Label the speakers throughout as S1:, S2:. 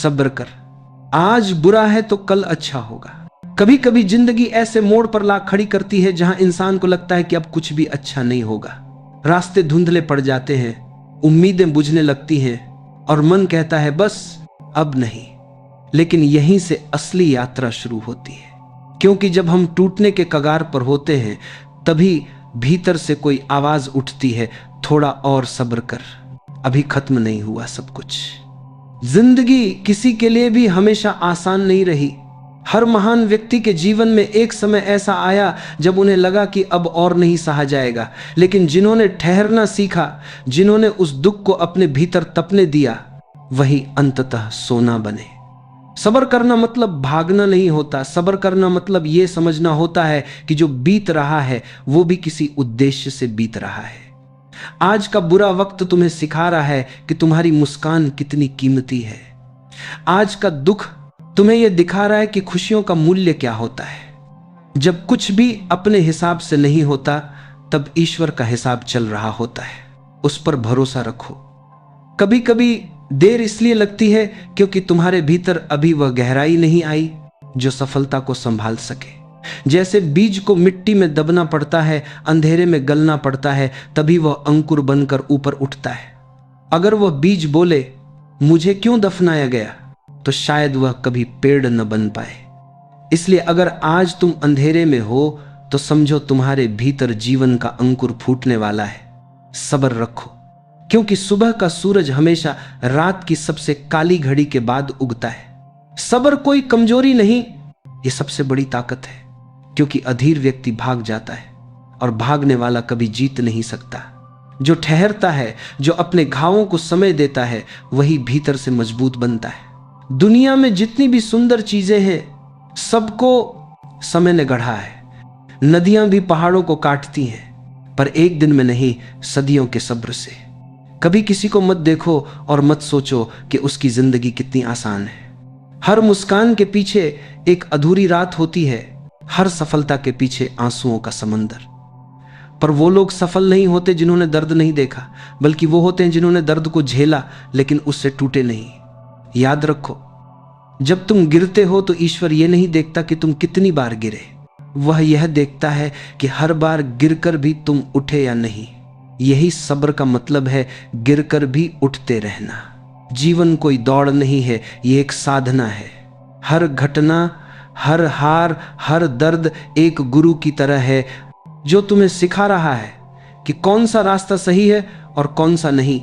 S1: सब्र कर, आज बुरा है तो कल अच्छा होगा। कभी कभी जिंदगी ऐसे मोड़ पर ला खड़ी करती है जहां इंसान को लगता है कि अब कुछ भी अच्छा नहीं होगा। रास्ते धुंधले पड़ जाते हैं, उम्मीदें बुझने लगती हैं और मन कहता है बस अब नहीं। लेकिन यहीं से असली यात्रा शुरू होती है, क्योंकि जब हम टूटने के कगार पर होते हैं तभी भीतर से कोई आवाज उठती है, थोड़ा और सब्र कर, अभी खत्म नहीं हुआ सब कुछ। जिंदगी किसी के लिए भी हमेशा आसान नहीं रही। हर महान व्यक्ति के जीवन में एक समय ऐसा आया जब उन्हें लगा कि अब और नहीं सहा जाएगा, लेकिन जिन्होंने ठहरना सीखा, जिन्होंने उस दुख को अपने भीतर तपने दिया, वही अंततः सोना बने। सब्र करना मतलब भागना नहीं होता। सब्र करना मतलब यह समझना होता है कि जो बीत रहा है वो भी किसी उद्देश्य से बीत रहा है। आज का बुरा वक्त तुम्हें सिखा रहा है कि तुम्हारी मुस्कान कितनी कीमती है। आज का दुख तुम्हें यह दिखा रहा है कि खुशियों का मूल्य क्या होता है। जब कुछ भी अपने हिसाब से नहीं होता तब ईश्वर का हिसाब चल रहा होता है, उस पर भरोसा रखो। कभी कभी देर इसलिए लगती है क्योंकि तुम्हारे भीतर अभी वह गहराई नहीं आई जो सफलता को संभाल सके। जैसे बीज को मिट्टी में दबना पड़ता है, अंधेरे में गलना पड़ता है, तभी वह अंकुर बनकर ऊपर उठता है। अगर वह बीज बोले मुझे क्यों दफनाया गया, तो शायद वह कभी पेड़ न बन पाए। इसलिए अगर आज तुम अंधेरे में हो तो समझो तुम्हारे भीतर जीवन का अंकुर फूटने वाला है। सब्र रखो, क्योंकि सुबह का सूरज हमेशा रात की सबसे काली घड़ी के बाद उगता है। सब्र कोई कमजोरी नहीं, यह सबसे बड़ी ताकत है, क्योंकि अधीर व्यक्ति भाग जाता है और भागने वाला कभी जीत नहीं सकता। जो ठहरता है, जो अपने घावों को समय देता है, वही भीतर से मजबूत बनता है। दुनिया में जितनी भी सुंदर चीजें हैं सबको समय ने गढ़ा है। नदियां भी पहाड़ों को काटती हैं, पर एक दिन में नहीं, सदियों के सब्र से। कभी किसी को मत देखो और मत सोचो कि उसकी जिंदगी कितनी आसान है। हर मुस्कान के पीछे एक अधूरी रात होती है, हर सफलता के पीछे आंसुओं का समंदर। पर वो लोग सफल नहीं होते जिन्होंने दर्द नहीं देखा, बल्कि वो होते हैं जिन्होंने दर्द को झेला लेकिन उससे टूटे नहीं। याद रखो, जब तुम गिरते हो तो ईश्वर ये नहीं देखता कि तुम कितनी बार गिरे, वह यह देखता है कि हर बार गिरकर भी तुम उठे या नहीं। यही सब्र का मतलब है, गिरकर भी उठते रहना। जीवन कोई दौड़ नहीं है, ये एक साधना है। हर घटना, हर हार, हर दर्द एक गुरु की तरह है जो तुम्हें सिखा रहा है कि कौन सा रास्ता सही है और कौन सा नहीं।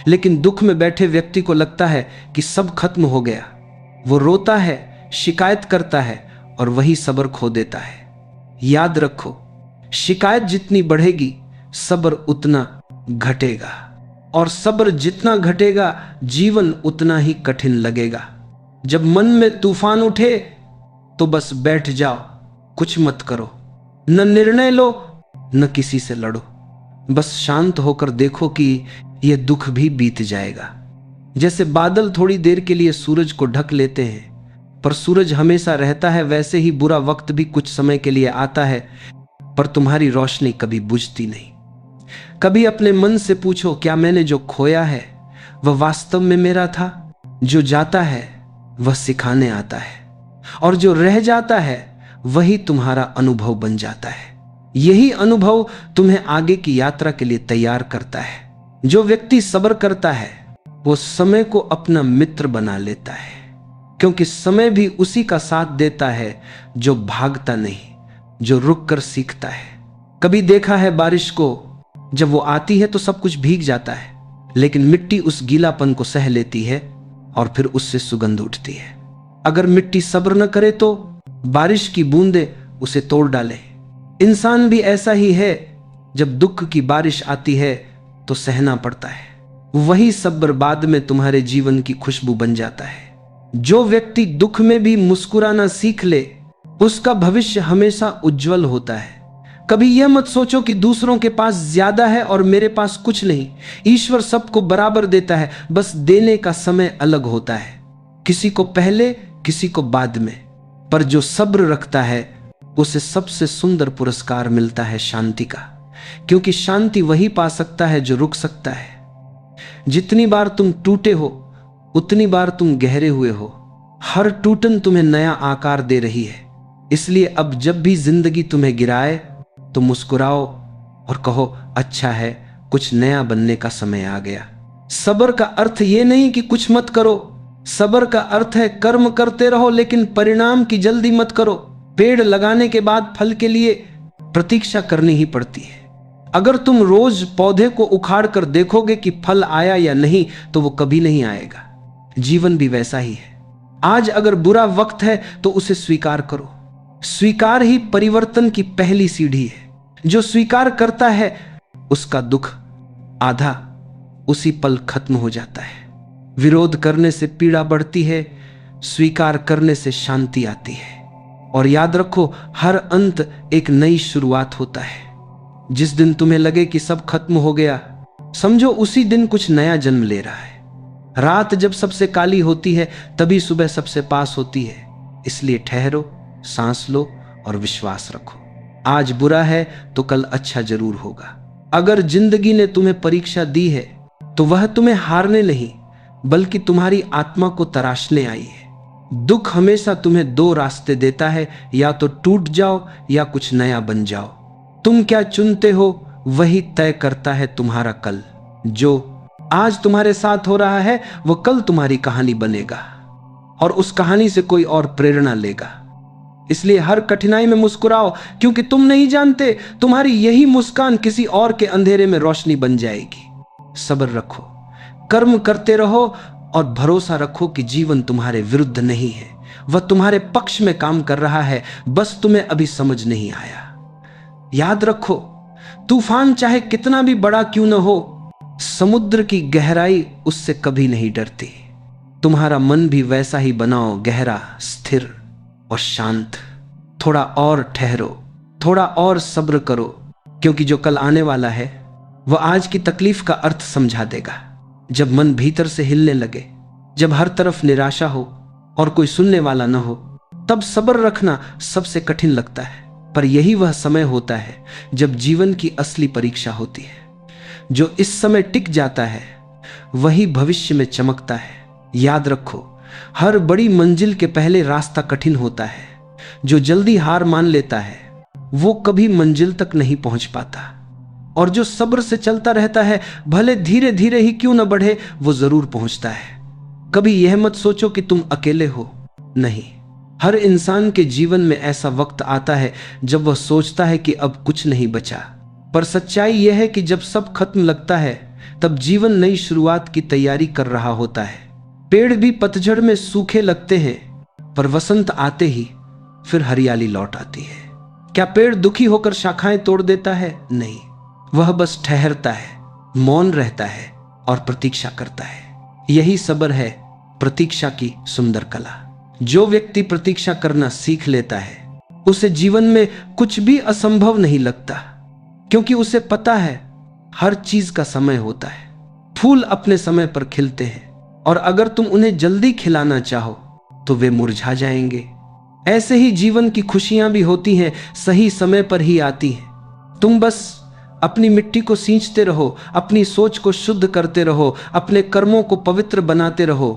S1: लेकिन दुख में बैठे व्यक्ति को लगता है कि सब खत्म हो गया। वो रोता है, शिकायत करता है और वही सब्र खो देता है। याद रखो, शिकायत जितनी बढ़ेगी सब्र उतना घटेगा, और सब्र जितना घटेगा जीवन उतना ही कठिन लगेगा। जब मन में तूफान उठे तो बस बैठ जाओ, कुछ मत करो, न निर्णय लो न किसी से लड़ो। बस शांत होकर देखो कि यह दुख भी बीत जाएगा। जैसे बादल थोड़ी देर के लिए सूरज को ढक लेते हैं, पर सूरज हमेशा रहता है, वैसे ही बुरा वक्त भी कुछ समय के लिए आता है, पर तुम्हारी रोशनी कभी बुझती नहीं। कभी अपने मन से पूछो, क्या मैंने जो खोया है वह वास्तव में मेरा था? जो जाता है वह सिखाने आता है, और जो रह जाता है वही तुम्हारा अनुभव बन जाता है। यही अनुभव तुम्हें आगे की यात्रा के लिए तैयार करता है। जो व्यक्ति सब्र करता है वो समय को अपना मित्र बना लेता है, क्योंकि समय भी उसी का साथ देता है जो भागता नहीं, जो रुक कर सीखता है। कभी देखा है बारिश को, जब वो आती है तो सब कुछ भीग जाता है, लेकिन मिट्टी उस गीलापन को सह लेती है और फिर उससे सुगंध उठती है। अगर मिट्टी सब्र न करे तो बारिश की बूंदें उसे तोड़ डाले। इंसान भी ऐसा ही है, जब दुख की बारिश आती है तो सहना पड़ता है। वही सब्र बाद में तुम्हारे जीवन की खुशबू बन जाता है। जो व्यक्ति दुख में भी मुस्कुराना सीख ले उसका भविष्य हमेशा उज्जवल होता है। कभी यह मत सोचो कि दूसरों के पास ज्यादा है और मेरे पास कुछ नहीं। ईश्वर सबको बराबर देता है, बस देने का समय अलग होता है, किसी को पहले किसी को बाद में। पर जो सब्र रखता है उसे सबसे सुंदर पुरस्कार मिलता है शांति का, क्योंकि शांति वही पा सकता है जो रुक सकता है। जितनी बार तुम टूटे हो उतनी बार तुम गहरे हुए हो। हर टूटन तुम्हें नया आकार दे रही है। इसलिए अब जब भी जिंदगी तुम्हें गिराए तो मुस्कुराओ और कहो, अच्छा है, कुछ नया बनने का समय आ गया। सब्र का अर्थ ये नहीं कि कुछ मत करो। सब्र का अर्थ है कर्म करते रहो लेकिन परिणाम की जल्दी मत करो। पेड़ लगाने के बाद फल के लिए प्रतीक्षा करनी ही पड़ती है। अगर तुम रोज पौधे को उखाड़ कर देखोगे कि फल आया या नहीं, तो वो कभी नहीं आएगा। जीवन भी वैसा ही है। आज अगर बुरा वक्त है तो उसे स्वीकार करो। स्वीकार ही परिवर्तन की पहली सीढ़ी है। जो स्वीकार करता है उसका दुख आधा उसी पल खत्म हो जाता है। विरोध करने से पीड़ा बढ़ती है, स्वीकार करने से शांति आती है। और याद रखो, हर अंत एक नई शुरुआत होता है। जिस दिन तुम्हें लगे कि सब खत्म हो गया, समझो उसी दिन कुछ नया जन्म ले रहा है। रात जब सबसे काली होती है तभी सुबह सबसे पास होती है। इसलिए ठहरो, सांस लो और विश्वास रखो। आज बुरा है तो कल अच्छा जरूर होगा। अगर जिंदगी ने तुम्हें परीक्षा दी है तो वह तुम्हें हारने नहीं बल्कि तुम्हारी आत्मा को तराशने आई है। दुख हमेशा तुम्हें दो रास्ते देता है, या तो टूट जाओ या कुछ नया बन जाओ। तुम क्या चुनते हो वही तय करता है तुम्हारा कल। जो आज तुम्हारे साथ हो रहा है वो कल तुम्हारी कहानी बनेगा और उस कहानी से कोई और प्रेरणा लेगा। इसलिए हर कठिनाई में मुस्कुराओ, क्योंकि तुम नहीं जानते तुम्हारी यही मुस्कान किसी और के अंधेरे में रोशनी बन जाएगी। सब्र रखो, कर्म करते रहो और भरोसा रखो कि जीवन तुम्हारे विरुद्ध नहीं है, वह तुम्हारे पक्ष में काम कर रहा है, बस तुम्हें अभी समझ नहीं आया। याद रखो, तूफान चाहे कितना भी बड़ा क्यों न हो, समुद्र की गहराई उससे कभी नहीं डरती। तुम्हारा मन भी वैसा ही बनाओ, गहरा, स्थिर और शांत। थोड़ा और ठहरो, थोड़ा और सब्र करो, क्योंकि जो कल आने वाला है वह आज की तकलीफ का अर्थ समझा देगा। जब मन भीतर से हिलने लगे, जब हर तरफ निराशा हो और कोई सुनने वाला न हो, तब सब्र रखना सबसे कठिन लगता है। पर यही वह समय होता है जब जीवन की असली परीक्षा होती है। जो इस समय टिक जाता है वही भविष्य में चमकता है। याद रखो, हर बड़ी मंजिल के पहले रास्ता कठिन होता है। जो जल्दी हार मान लेता है वो कभी मंजिल तक नहीं पहुंच पाता, और जो सब्र से चलता रहता है, भले धीरे धीरे ही क्यों न बढ़े, वो जरूर पहुंचता है। कभी यह मत सोचो कि तुम अकेले हो, नहीं। हर इंसान के जीवन में ऐसा वक्त आता है जब वह सोचता है कि अब कुछ नहीं बचा, पर सच्चाई यह है कि जब सब खत्म लगता है तब जीवन नई शुरुआत की तैयारी कर रहा होता है। पेड़ भी पतझड़ में सूखे लगते हैं, पर वसंत आते ही फिर हरियाली लौट आती है। क्या पेड़ दुखी होकर शाखाएं तोड़ देता है? नहीं, वह बस ठहरता है, मौन रहता है और प्रतीक्षा करता है। यही सब्र है, प्रतीक्षा की सुंदर कला। जो व्यक्ति प्रतीक्षा करना सीख लेता है उसे जीवन में कुछ भी असंभव नहीं लगता, क्योंकि उसे पता है हर चीज का समय होता है। फूल अपने समय पर खिलते हैं, और अगर तुम उन्हें जल्दी खिलाना चाहो तो वे मुरझा जाएंगे। ऐसे ही जीवन की खुशियां भी होती हैं, सही समय पर ही आती हैं। तुम बस अपनी मिट्टी को सींचते रहो, अपनी सोच को शुद्ध करते रहो, अपने कर्मों को पवित्र बनाते रहो,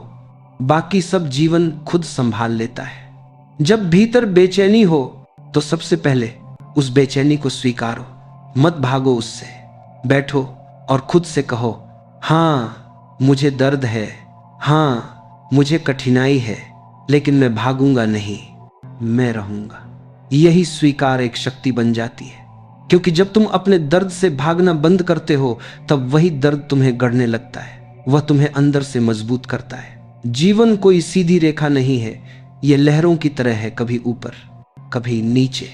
S1: बाकी सब जीवन खुद संभाल लेता है। जब भीतर बेचैनी हो तो सबसे पहले उस बेचैनी को स्वीकारो, मत भागो उससे। बैठो और खुद से कहो, हाँ मुझे दर्द है, हाँ मुझे कठिनाई है, लेकिन मैं भागूंगा नहीं, मैं रहूंगा। यही स्वीकार एक शक्ति बन जाती है, क्योंकि जब तुम अपने दर्द से भागना बंद करते हो तब वही दर्द तुम्हें गढ़ने लगता है, वह तुम्हें अंदर से मजबूत करता है। जीवन कोई सीधी रेखा नहीं है, यह लहरों की तरह है, कभी ऊपर कभी नीचे।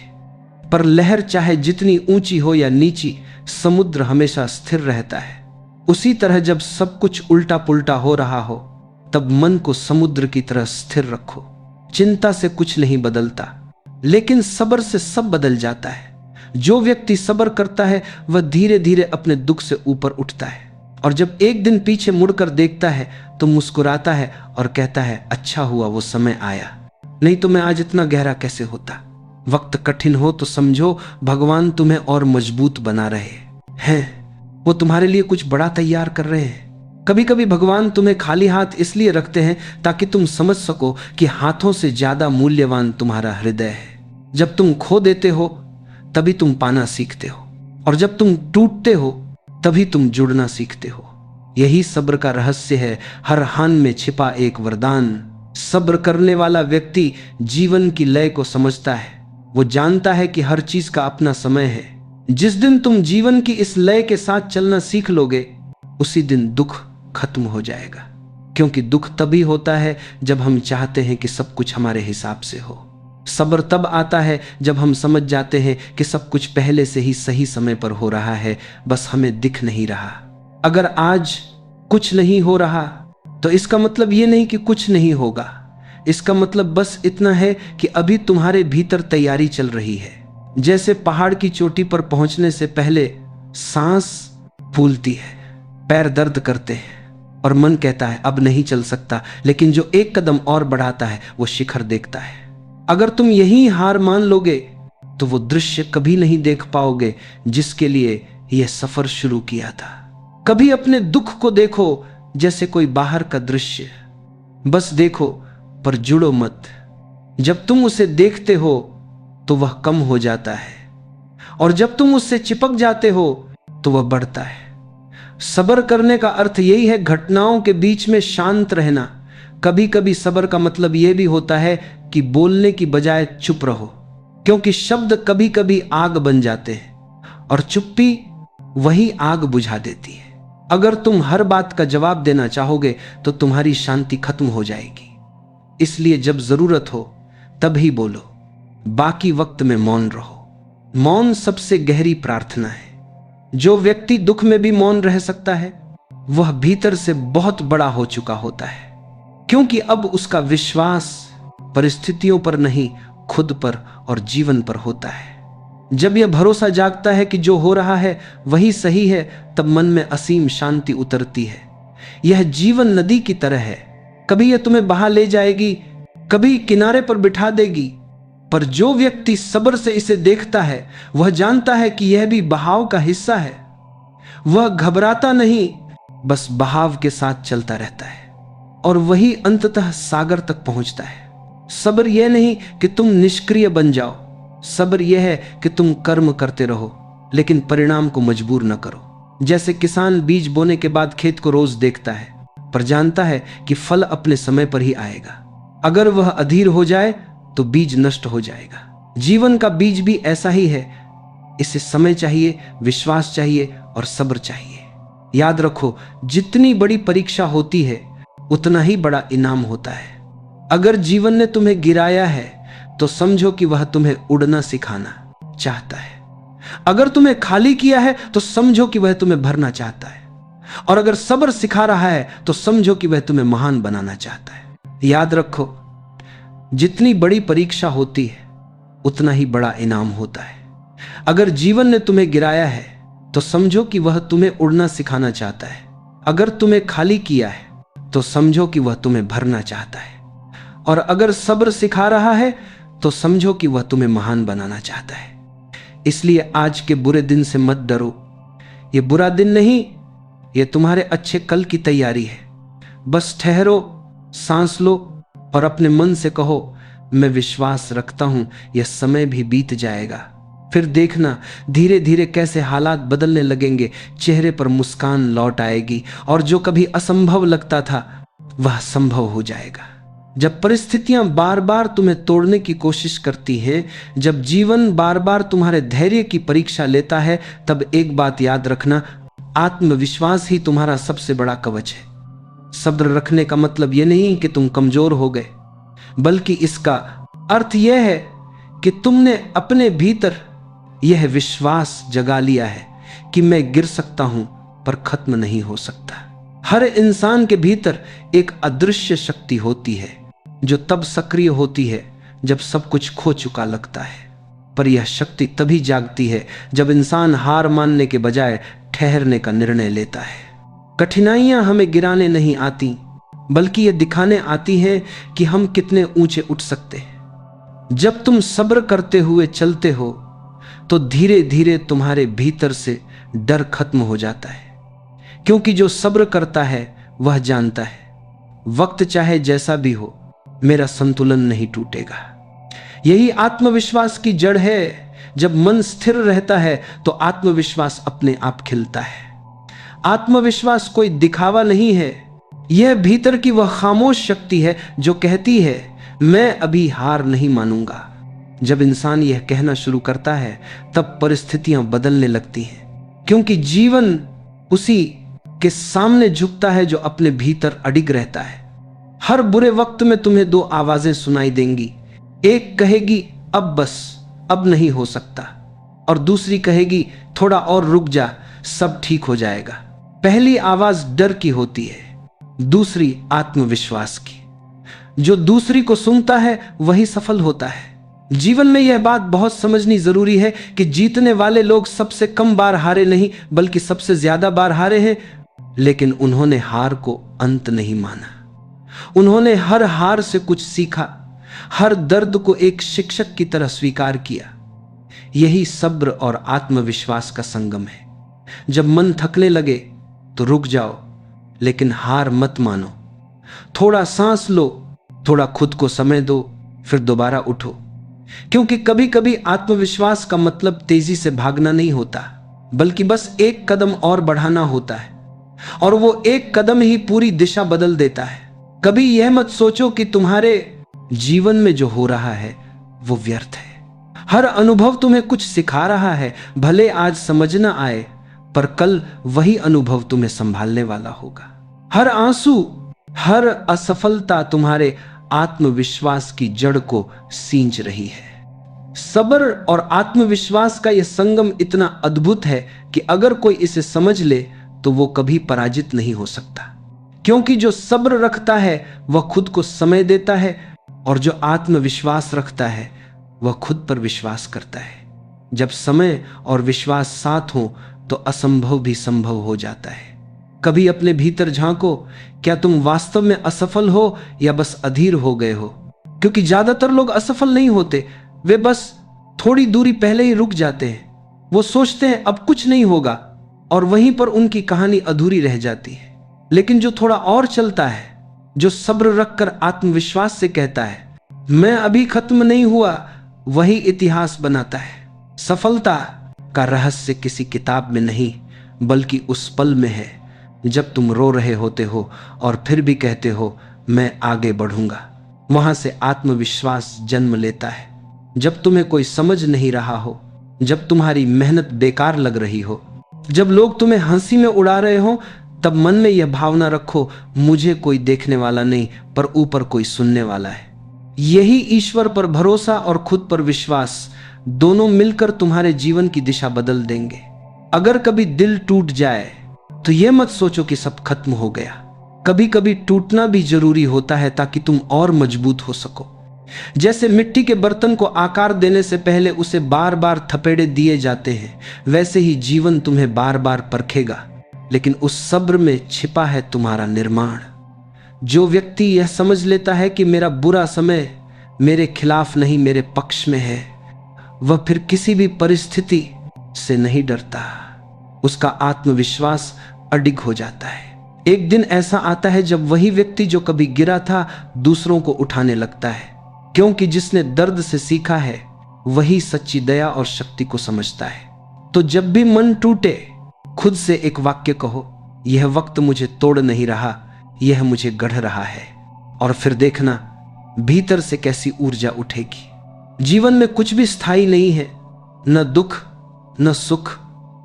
S1: पर लहर चाहे जितनी ऊंची हो या नीची, समुद्र हमेशा स्थिर रहता है। उसी तरह जब सब कुछ उल्टा पुल्टा हो रहा हो तब मन को समुद्र की तरह स्थिर रखो। चिंता से कुछ नहीं बदलता, लेकिन सब्र से सब बदल जाता है। जो व्यक्ति सब्र करता है वह धीरे धीरे अपने दुख से ऊपर उठता है, और जब एक दिन पीछे मुड़कर देखता है तो मुस्कुराता है और कहता है, अच्छा हुआ वो समय आया, नहीं तो मैं आज इतना गहरा कैसे होता। वक्त कठिन हो तो समझो भगवान तुम्हें और मजबूत बना रहे हैं, वो तुम्हारे लिए कुछ बड़ा तैयार कर रहे हैं। कभी कभी भगवान तुम्हें खाली हाथ इसलिए रखते हैं ताकि तुम समझ सको कि हाथों से ज्यादा मूल्यवान तुम्हारा हृदय है। जब तुम खो देते हो तभी तुम पाना सीखते हो, और जब तुम टूटते हो तभी तुम जुड़ना सीखते हो। यही सब्र का रहस्य है, हर हान में छिपा एक वरदान। सब्र करने वाला व्यक्ति जीवन की लय को समझता है। वो जानता है कि हर चीज का अपना समय है। जिस दिन तुम जीवन की इस लय के साथ चलना सीख लोगे, उसी दिन दुख खत्म हो जाएगा। क्योंकि दुख तभी होता है जब हम चाहते हैं कि सब कुछ हमारे हिसाब से हो। सब्र तब आता है जब हम समझ जाते हैं कि सब कुछ पहले से ही सही समय पर हो रहा है, बस हमें दिख नहीं रहा। अगर आज कुछ नहीं हो रहा तो इसका मतलब ये नहीं कि कुछ नहीं होगा। इसका मतलब बस इतना है कि अभी तुम्हारे भीतर तैयारी चल रही है। जैसे पहाड़ की चोटी पर पहुंचने से पहले सांस फूलती है, पैर दर्द करते हैं और मन कहता है अब नहीं चल सकता, लेकिन जो एक कदम और बढ़ाता है वो शिखर देखता है। अगर तुम यही हार मान लोगे तो वो दृश्य कभी नहीं देख पाओगे जिसके लिए यह सफर शुरू किया था। कभी अपने दुख को देखो जैसे कोई बाहर का दृश्य, बस देखो पर जुड़ो मत। जब तुम उसे देखते हो तो वह कम हो जाता है, और जब तुम उससे चिपक जाते हो तो वह बढ़ता है। सब्र करने का अर्थ यही है, घटनाओं के बीच में शांत रहना। कभी कभी सब्र का मतलब यह भी होता है कि बोलने की बजाय चुप रहो, क्योंकि शब्द कभी कभी आग बन जाते हैं और चुप्पी वही आग बुझा देती है। अगर तुम हर बात का जवाब देना चाहोगे तो तुम्हारी शांति खत्म हो जाएगी। इसलिए जब जरूरत हो तब ही बोलो, बाकी वक्त में मौन रहो। मौन सबसे गहरी प्रार्थना है। जो व्यक्ति दुख में भी मौन रह सकता है वह भीतर से बहुत बड़ा हो चुका होता है, क्योंकि अब उसका विश्वास परिस्थितियों पर नहीं, खुद पर और जीवन पर होता है। जब यह भरोसा जागता है कि जो हो रहा है वही सही है, तब मन में असीम शांति उतरती है। यह जीवन नदी की तरह है, कभी यह तुम्हें बहा ले जाएगी, कभी किनारे पर बिठा देगी। पर जो व्यक्ति सब्र से इसे देखता है वह जानता है कि यह भी बहाव का हिस्सा है। वह घबराता नहीं, बस बहाव के साथ चलता रहता है और वही अंततः सागर तक पहुंचता है। सब्र यह नहीं कि तुम निष्क्रिय बन जाओ, सब्र यह है कि तुम कर्म करते रहो लेकिन परिणाम को मजबूर न करो। जैसे किसान बीज बोने के बाद खेत को रोज देखता है पर जानता है कि फल अपने समय पर ही आएगा। अगर वह अधीर हो जाए तो बीज नष्ट हो जाएगा। जीवन का बीज भी ऐसा ही है, इसे समय चाहिए, विश्वास चाहिए और सब्र चाहिए। याद रखो, जितनी बड़ी परीक्षा होती है उतना ही बड़ा इनाम होता है। अगर जीवन ने तुम्हें गिराया है तो समझो कि वह तुम्हें उड़ना सिखाना चाहता है। अगर तुम्हें खाली किया है तो समझो कि वह तुम्हें भरना चाहता है। और अगर सब्र सिखा रहा है तो समझो कि वह तुम्हें महान बनाना चाहता है। याद रखो, जितनी बड़ी परीक्षा होती है उतना ही बड़ा इनाम होता है। अगर जीवन ने तुम्हें गिराया है तो समझो कि वह तुम्हें उड़ना सिखाना चाहता है। अगर तुम्हें खाली किया है तो समझो कि वह तुम्हें भरना चाहता है। और अगर सब्र सिखा रहा है तो समझो कि वह तुम्हें महान बनाना चाहता है। इसलिए आज के बुरे दिन से मत डरो। ये बुरा दिन नहीं, ये तुम्हारे अच्छे कल की तैयारी है। बस ठहरो, सांस लो और अपने मन से कहो, मैं विश्वास रखता हूं यह समय भी बीत जाएगा। फिर देखना धीरे धीरे कैसे हालात बदलने लगेंगे, चेहरे पर मुस्कान लौट आएगी और जो कभी असंभव लगता था वह संभव हो जाएगा। जब परिस्थितियां बार बार तुम्हें तोड़ने की कोशिश करती हैं, जब जीवन बार बार तुम्हारे धैर्य की परीक्षा लेता है, तब एक बात याद रखना, आत्मविश्वास ही तुम्हारा सबसे बड़ा कवच है। सब्र रखने का मतलब यह नहीं कि तुम कमजोर हो गए, बल्कि इसका अर्थ यह है कि तुमने अपने भीतर यह विश्वास जगा लिया है कि मैं गिर सकता हूं पर खत्म नहीं हो सकता। हर इंसान के भीतर एक अदृश्य शक्ति होती है जो तब सक्रिय होती है जब सब कुछ खो चुका लगता है। पर यह शक्ति तभी जागती है जब इंसान हार मानने के बजाय ठहरने का निर्णय लेता है। कठिनाइयां हमें गिराने नहीं आती, बल्कि ये दिखाने आती हैं कि हम कितने ऊंचे उठ सकते हैं। जब तुम सब्र करते हुए चलते हो तो धीरे धीरे तुम्हारे भीतर से डर खत्म हो जाता है, क्योंकि जो सब्र करता है वह जानता है वक्त चाहे जैसा भी हो, मेरा संतुलन नहीं टूटेगा। यही आत्मविश्वास की जड़ है। जब मन स्थिर रहता है तो आत्मविश्वास अपने आप खिलता है। आत्मविश्वास कोई दिखावा नहीं है, यह भीतर की वह खामोश शक्ति है जो कहती है मैं अभी हार नहीं मानूंगा। जब इंसान यह कहना शुरू करता है तब परिस्थितियां बदलने लगती हैं, क्योंकि जीवन उसी के सामने झुकता है जो अपने भीतर अडिग रहता है। हर बुरे वक्त में तुम्हें दो आवाजें सुनाई देंगी। एक कहेगी अब बस, अब नहीं हो सकता, और दूसरी कहेगी थोड़ा और रुक जा, सब ठीक हो जाएगा। पहली आवाज डर की होती है, दूसरी आत्मविश्वास की। जो दूसरी को सुनता है वही सफल होता है। जीवन में यह बात बहुत समझनी जरूरी है कि जीतने वाले लोग सबसे कम बार हारे नहीं बल्कि सबसे ज्यादा बार हारे हैं, लेकिन उन्होंने हार को अंत नहीं माना। उन्होंने हर हार से कुछ सीखा, हर दर्द को एक शिक्षक की तरह स्वीकार किया। यही सब्र और आत्मविश्वास का संगम है। जब मन थकने लगे तो रुक जाओ, लेकिन हार मत मानो। थोड़ा सांस लो, थोड़ा खुद को समय दो, फिर दोबारा उठो। क्योंकि कभी कभी आत्मविश्वास का मतलब तेजी से भागना नहीं होता, बल्कि बस एक कदम और बढ़ाना होता है, और वो एक कदम ही पूरी दिशा बदल देता है। कभी यह मत सोचो कि तुम्हारे जीवन में जो हो रहा है वो व्यर्थ है। हर अनुभव तुम्हें कुछ सिखा रहा है, भले आज समझ न आए, पर कल वही अनुभव तुम्हें संभालने वाला होगा। हर आंसू, हर असफलता तुम्हारे आत्मविश्वास की जड़ को सींच रही है। सब्र और आत्मविश्वास का यह संगम इतना अद्भुत है कि अगर कोई इसे समझ ले तो वो कभी पराजित नहीं हो सकता। क्योंकि जो सब्र रखता है वह खुद को समय देता है, और जो आत्मविश्वास रखता है वह खुद पर विश्वास करता है। जब समय और विश्वास साथ हो तो असंभव भी संभव हो जाता है। कभी अपने भीतर झांको, क्या तुम वास्तव में असफल हो या बस अधीर हो गए हो? क्योंकि ज्यादातर लोग असफल नहीं होते, वे बस थोड़ी दूरी पहले ही रुक जाते हैं। वो सोचते हैं अब कुछ नहीं होगा, और वहीं पर उनकी कहानी अधूरी रह जाती है। लेकिन जो थोड़ा और चलता है, जो सब्र रखकर आत्मविश्वास से कहता है मैं अभी खत्म नहीं हुआ, वही इतिहास बनाता है। सफलता का रहस्य किसी किताब में नहीं बल्कि उस पल में है जब तुम रो रहे होते हो और फिर भी कहते हो मैं आगे बढ़ूंगा। वहां से आत्मविश्वास जन्म लेता है। जब तुम्हें कोई समझ नहीं रहा हो, जब तुम्हारी मेहनत बेकार लग रही हो, जब लोग तुम्हें हंसी में उड़ा रहे हो, तब मन में यह भावना रखो मुझे कोई देखने वाला नहीं पर ऊपर कोई सुनने वाला है। यही ईश्वर पर भरोसा और खुद पर विश्वास दोनों मिलकर तुम्हारे जीवन की दिशा बदल देंगे। अगर कभी दिल टूट जाए तो यह मत सोचो कि सब खत्म हो गया। कभी कभी टूटना भी जरूरी होता है ताकि तुम और मजबूत हो सको। जैसे मिट्टी के बर्तन को आकार देने से पहले उसे बार बार थपेड़े दिए जाते हैं, वैसे ही जीवन तुम्हें बार बार परखेगा, लेकिन उस सब्र में छिपा है तुम्हारा निर्माण। जो व्यक्ति यह समझ लेता है कि मेरा बुरा समय मेरे खिलाफ नहीं मेरे पक्ष में है, वह फिर किसी भी परिस्थिति से नहीं डरता। उसका आत्मविश्वास अडिग हो जाता है। एक दिन ऐसा आता है जब वही व्यक्ति जो कभी गिरा था दूसरों को उठाने लगता है, क्योंकि जिसने दर्द से सीखा है वही सच्ची दया और शक्ति को समझता है। तो जब भी मन टूटे, खुद से एक वाक्य कहो, यह वक्त मुझे तोड़ नहीं रहा, यह मुझे गढ़ रहा है। और फिर देखना भीतर से कैसी ऊर्जा उठेगी। जीवन में कुछ भी स्थायी नहीं है, न दुख न सुख,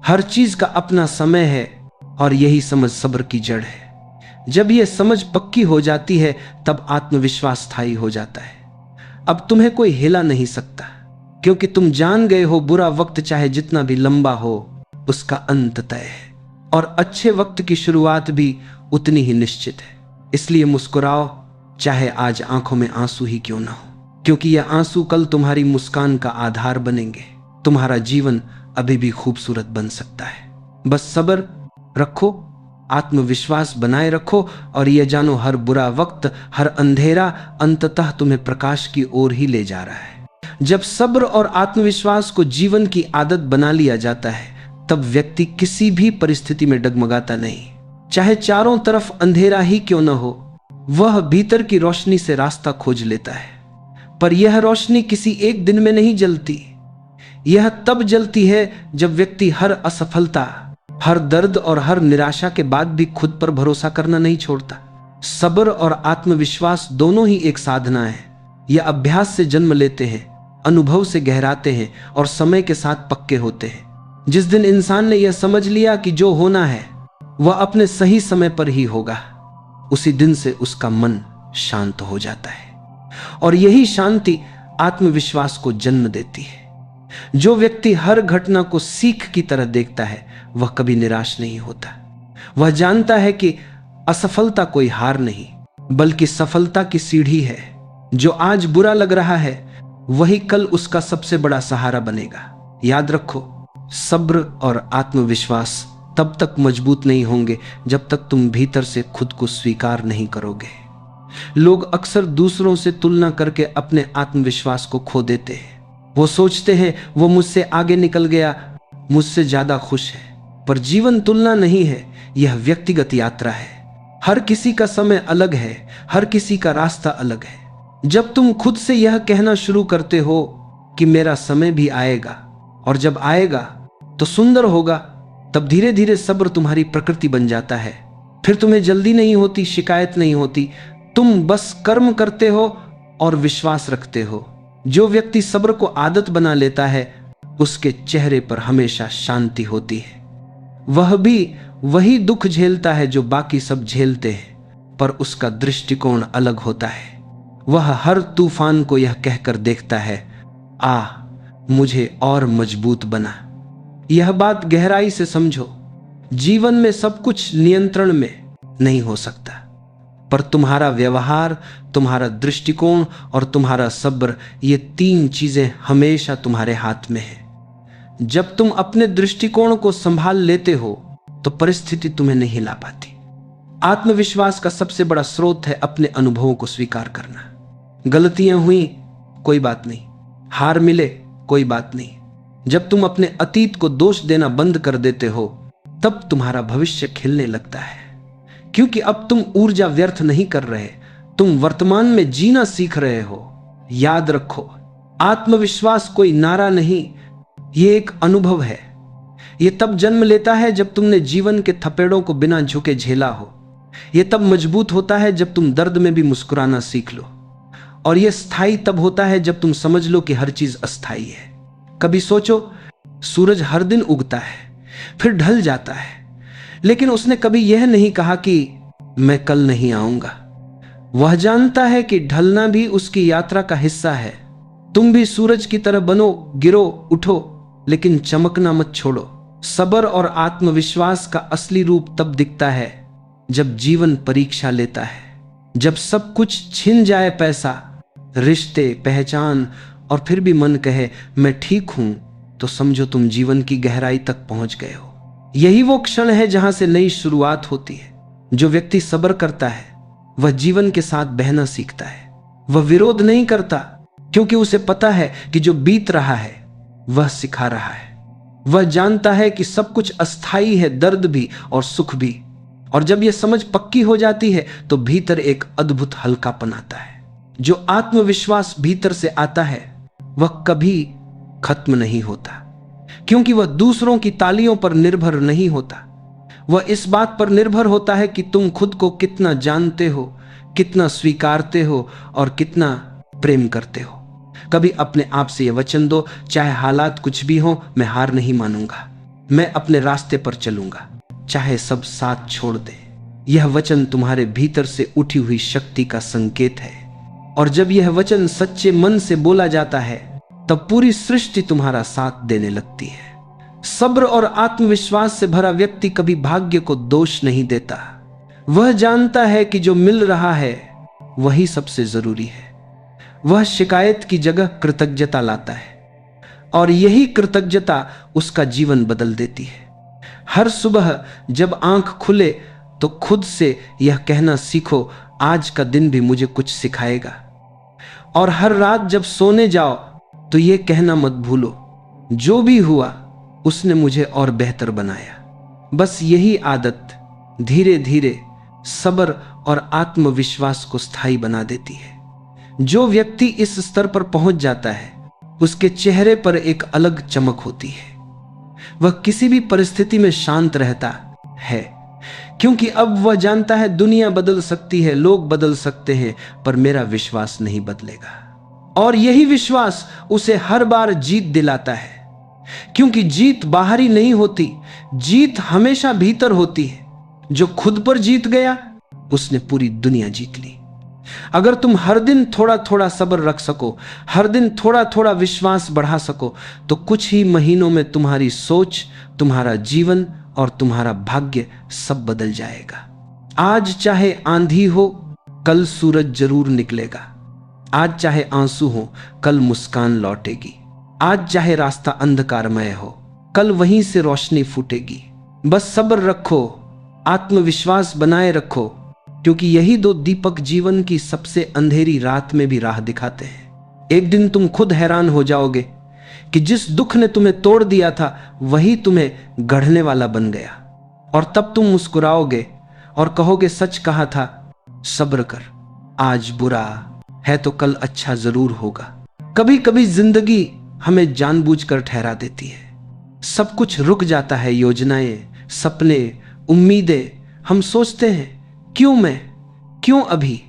S1: हर चीज का अपना समय है, और यही समझ सब्र की जड़ है। जब यह समझ पक्की हो जाती है तब आत्मविश्वास स्थायी हो जाता है। अब तुम्हें कोई हिला नहीं सकता, क्योंकि तुम जान गए हो बुरा वक्त चाहे जितना भी लंबा हो उसका अंत तय है, और अच्छे वक्त की शुरुआत भी उतनी ही निश्चित है। इसलिए मुस्कुराओ, चाहे आज आंखों में आंसू ही क्यों ना हो, क्योंकि यह आंसू कल तुम्हारी मुस्कान का आधार बनेंगे। तुम्हारा जीवन अभी भी खूबसूरत बन सकता है। बस सब्र रखो, आत्मविश्वास बनाए रखो, और यह जानो हर बुरा वक्त, हर अंधेरा अंततः तुम्हें प्रकाश की ओर ही ले जा रहा है। जब सब्र और आत्मविश्वास को जीवन की आदत बना लिया जाता है तब व्यक्ति किसी भी परिस्थिति में डगमगाता नहीं। चाहे चारों तरफ अंधेरा ही क्यों न हो, वह भीतर की रोशनी से रास्ता खोज लेता है। पर यह रोशनी किसी एक दिन में नहीं जलती। यह तब जलती है जब व्यक्ति हर असफलता, हर दर्द और हर निराशा के बाद भी खुद पर भरोसा करना नहीं छोड़ता। सब्र और आत्मविश्वास दोनों ही एक साधना है। यह अभ्यास से जन्म लेते हैं, अनुभव से गहराते हैं और समय के साथ पक्के होते हैं। जिस दिन इंसान ने यह समझ लिया कि जो होना है वह अपने सही समय पर ही होगा, उसी दिन से उसका मन शांत हो जाता है। और यही शांति आत्मविश्वास को जन्म देती है। जो व्यक्ति हर घटना को सीख की तरह देखता है वह कभी निराश नहीं होता। वह जानता है कि असफलता कोई हार नहीं, बल्कि सफलता की सीढ़ी है। जो आज बुरा लग रहा है वही कल उसका सबसे बड़ा सहारा बनेगा। याद रखो, सब्र और आत्मविश्वास तब तक मजबूत नहीं होंगे जब तक तुम भीतर से खुद को स्वीकार नहीं करोगे। लोग अक्सर दूसरों से तुलना करके अपने आत्मविश्वास को खो देते हैं। वो सोचते हैं वो मुझसे आगे निकल गया, मुझसे ज्यादा खुश है। पर जीवन तुलना नहीं है, यह व्यक्तिगत यात्रा है। हर किसी का समय अलग है, हर किसी का रास्ता अलग है। जब तुम खुद से यह कहना शुरू करते हो कि मेरा समय भी आएगा, और जब आएगा तो सुंदर होगा, तब धीरे धीरे सब्र तुम्हारी प्रकृति बन जाता है। फिर तुम्हें जल्दी नहीं होती, शिकायत नहीं होती, तुम बस कर्म करते हो और विश्वास रखते हो। जो व्यक्ति सब्र को आदत बना लेता है उसके चेहरे पर हमेशा शांति होती है। वह भी वही दुख झेलता है जो बाकी सब झेलते हैं, पर उसका दृष्टिकोण अलग होता है। वह हर तूफान को यह कहकर देखता है, आ मुझे और मजबूत बना। यह बात गहराई से समझो, जीवन में सब कुछ नियंत्रण में नहीं हो सकता, पर तुम्हारा व्यवहार, तुम्हारा दृष्टिकोण और तुम्हारा सब्र, ये तीन चीजें हमेशा तुम्हारे हाथ में है। जब तुम अपने दृष्टिकोण को संभाल लेते हो तो परिस्थिति तुम्हें नहीं हिला पाती। आत्मविश्वास का सबसे बड़ा स्रोत है अपने अनुभवों को स्वीकार करना। गलतियां हुई, कोई बात नहीं। हार मिले, कोई बात नहीं। जब तुम अपने अतीत को दोष देना बंद कर देते हो तब तुम्हारा भविष्य खिलने लगता है, क्योंकि अब तुम ऊर्जा व्यर्थ नहीं कर रहे, तुम वर्तमान में जीना सीख रहे हो। याद रखो, आत्मविश्वास कोई नारा नहीं, ये एक अनुभव है। ये तब जन्म लेता है जब तुमने जीवन के थपेड़ों को बिना झुके झेला हो। ये तब मजबूत होता है जब तुम दर्द में भी मुस्कुराना सीख लो। और यह स्थायी तब होता है जब तुम समझ लो कि हर चीज अस्थायी है। कभी सोचो, सूरज हर दिन उगता है फिर ढल जाता है, लेकिन उसने कभी यह नहीं कहा कि मैं कल नहीं आऊंगा। वह जानता है कि ढलना भी उसकी यात्रा का हिस्सा है। तुम भी सूरज की तरह बनो, गिरो, उठो, लेकिन चमकना मत छोड़ो। सब्र और आत्मविश्वास का असली रूप तब दिखता है जब जीवन परीक्षा लेता है। जब सब कुछ छिन जाए, पैसा, रिश्ते, पहचान, और फिर भी मन कहे मैं ठीक हूं, तो समझो तुम जीवन की गहराई तक पहुंच गए हो। यही वो क्षण है जहां से नई शुरुआत होती है। जो व्यक्ति सब्र करता है वह जीवन के साथ बहना सीखता है। वह विरोध नहीं करता, क्योंकि उसे पता है कि जो बीत रहा है वह सिखा रहा है। वह जानता है कि सब कुछ अस्थाई है, दर्द भी और सुख भी। और जब यह समझ पक्की हो जाती है तो भीतर एक अद्भुत हल्कापन आता है। जो आत्मविश्वास भीतर से आता है वह कभी खत्म नहीं होता, क्योंकि वह दूसरों की तालियों पर निर्भर नहीं होता। वह इस बात पर निर्भर होता है कि तुम खुद को कितना जानते हो, कितना स्वीकारते हो और कितना प्रेम करते हो। कभी अपने आप से यह वचन दो, चाहे हालात कुछ भी हो, मैं हार नहीं मानूंगा, मैं अपने रास्ते पर चलूंगा, चाहे सब साथ छोड़ दे। यह वचन तुम्हारे भीतर से उठी हुई शक्ति का संकेत है। और जब यह वचन सच्चे मन से बोला जाता है तब पूरी सृष्टि तुम्हारा साथ देने लगती है। सब्र और आत्मविश्वास से भरा व्यक्ति कभी भाग्य को दोष नहीं देता। वह जानता है कि जो मिल रहा है वही सबसे जरूरी है। वह शिकायत की जगह कृतज्ञता लाता है, और यही कृतज्ञता उसका जीवन बदल देती है। हर सुबह जब आंख खुले तो खुद से यह कहना सीखो, आज का दिन भी मुझे कुछ सिखाएगा। और हर रात जब सोने जाओ तो यह कहना मत भूलो, जो भी हुआ उसने मुझे और बेहतर बनाया। बस यही आदत, धीरे धीरे सब्र और आत्मविश्वास को स्थायी बना देती है। जो व्यक्ति इस स्तर पर पहुंच जाता है, उसके चेहरे पर एक अलग चमक होती है। वह किसी भी परिस्थिति में शांत रहता है, क्योंकि अब वह जानता है दुनिया बदल सकती है, लोग बदल सकते हैं, पर मेरा विश्वास नहीं बदलेगा। और यही विश्वास उसे हर बार जीत दिलाता है, क्योंकि जीत बाहरी नहीं होती, जीत हमेशा भीतर होती है। जो खुद पर जीत गया, उसने पूरी दुनिया जीत ली। अगर तुम हर दिन थोड़ा थोड़ा सब्र रख सको, हर दिन थोड़ा थोड़ा विश्वास बढ़ा सको, तो कुछ ही महीनों में तुम्हारी सोच, तुम्हारा जीवन और तुम्हारा भाग्य सब बदल जाएगा। आज चाहे आंधी हो, कल सूरज जरूर निकलेगा। आज चाहे आंसू हो, कल मुस्कान लौटेगी। आज चाहे रास्ता अंधकारमय हो, कल वहीं से रोशनी फूटेगी। बस सब्र रखो, आत्मविश्वास बनाए रखो, क्योंकि यही दो दीपक जीवन की सबसे अंधेरी रात में भी राह दिखाते हैं। एक दिन तुम खुद हैरान हो जाओगे कि जिस दुख ने तुम्हें तोड़ दिया था, वही तुम्हें गढ़ने वाला बन गया। और तब तुम मुस्कुराओगे और कहोगे, सच कहा था, सब्र कर, आज बुरा है तो कल अच्छा जरूर होगा। कभी कभी जिंदगी हमें जानबूझकर ठहरा देती है। सब कुछ रुक जाता है, योजनाएं, सपने, उम्मीदें। हम सोचते हैं, क्यों मैं, क्यों अभी?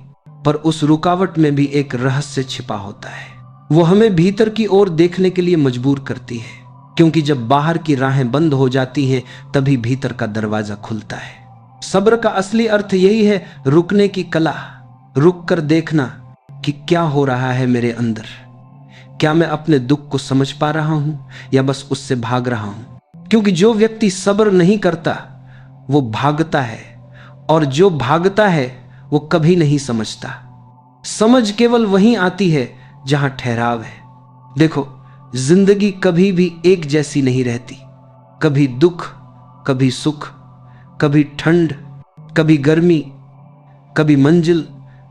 S1: पर उस रुकावट में भी एक रहस्य छिपा होता है। वो हमें भीतर की ओर देखने के लिए मजबूर करती है, क्योंकि जब बाहर की राहें बंद हो जाती हैं, तभी भीतर का दरवाजा खुलता है। सब्र का असली अर्थ यही है, रुकने की कला। रुक कर देखना कि क्या हो रहा है मेरे अंदर। क्या मैं अपने दुख को समझ पा रहा हूं या बस उससे भाग रहा हूं? क्योंकि जो व्यक्ति सब्र नहीं करता, वो भागता है, और जो भागता है वो कभी नहीं समझता। समझ केवल वहीं आती है जहां ठहराव है। देखो, जिंदगी कभी भी एक जैसी नहीं रहती। कभी दुख, कभी सुख, कभी ठंड, कभी गर्मी, कभी मंजिल,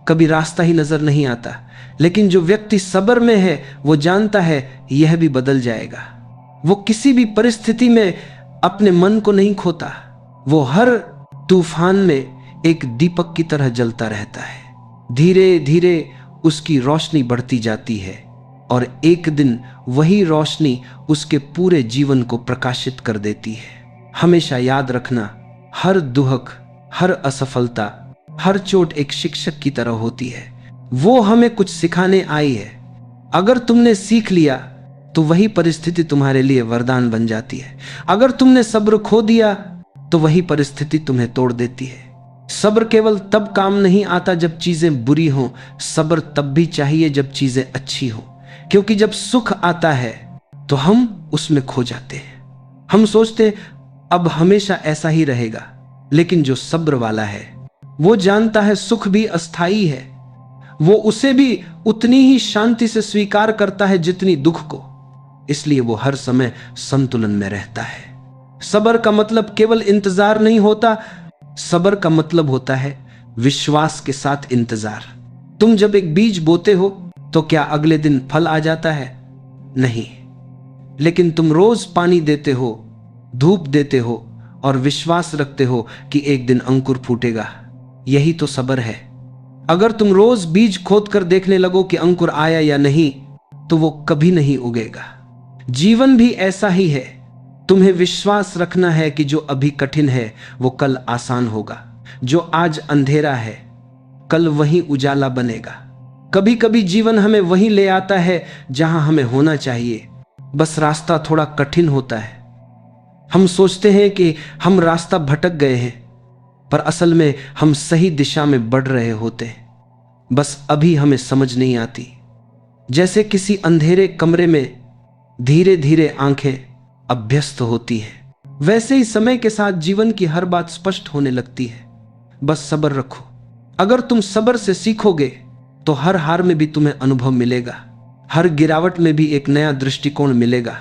S1: कभी रास्ता ही नजर नहीं आता। लेकिन जो व्यक्ति सब्र में है, वो जानता है यह भी बदल जाएगा। वो किसी भी परिस्थिति में अपने मन को नहीं खोता। वो हर तूफान में एक दीपक की तरह जलता रहता है। धीरे धीरे उसकी रोशनी बढ़ती जाती है, और एक दिन वही रोशनी उसके पूरे जीवन को प्रकाशित कर देती है। हमेशा याद रखना, हर दुहक, हर असफलता, हर चोट एक शिक्षक की तरह होती है। वो हमें कुछ सिखाने आई है। अगर तुमने सीख लिया, तो वही परिस्थिति तुम्हारे लिए वरदान बन जाती है। अगर तुमने सब्र खो दिया, तो वही परिस्थिति तुम्हें तोड़ देती है। सब्र केवल तब काम नहीं आता जब चीजें बुरी हों, सब्र तब भी चाहिए जब चीजें अच्छी हों। क्योंकि जब सुख आता है, तो हम उसमें खो जाते हैं। हम सोचते अब हमेशा ऐसा ही रहेगा, लेकिन जो सब्र वाला है, वो जानता है सुख भी अस्थाई है। वो उसे भी उतनी ही शांति से स्वीकार करता है जितनी दुख को। इसलिए वो हर समय संतुलन में रहता है। सब्र का मतलब केवल इंतजार नहीं होता, सब्र का मतलब होता है विश्वास के साथ इंतजार। तुम जब एक बीज बोते हो, तो क्या अगले दिन फल आ जाता है? नहीं। लेकिन तुम रोज पानी देते हो, धूप देते हो, और विश्वास रखते हो कि एक दिन अंकुर फूटेगा। यही तो सब्र है। अगर तुम रोज बीज खोद कर देखने लगो कि अंकुर आया या नहीं, तो वो कभी नहीं उगेगा। जीवन भी ऐसा ही है। तुम्हें विश्वास रखना है कि जो अभी कठिन है, वो कल आसान होगा। जो आज अंधेरा है, कल वहीं उजाला बनेगा। कभी कभी जीवन हमें वहीं ले आता है जहां हमें होना चाहिए, बस रास्ता थोड़ा कठिन होता है। हम सोचते हैं कि हम रास्ता भटक गए हैं, पर असल में हम सही दिशा में बढ़ रहे होते हैं। बस अभी हमें समझ नहीं आती। जैसे किसी अंधेरे कमरे में धीरे धीरे आंखें अभ्यस्त होती हैं, वैसे ही समय के साथ जीवन की हर बात स्पष्ट होने लगती है। बस सब्र रखो। अगर तुम सब्र से सीखोगे, तो हर हार में भी तुम्हें अनुभव मिलेगा। हर गिरावट में भी एक नया दृष्टिकोण मिलेगा।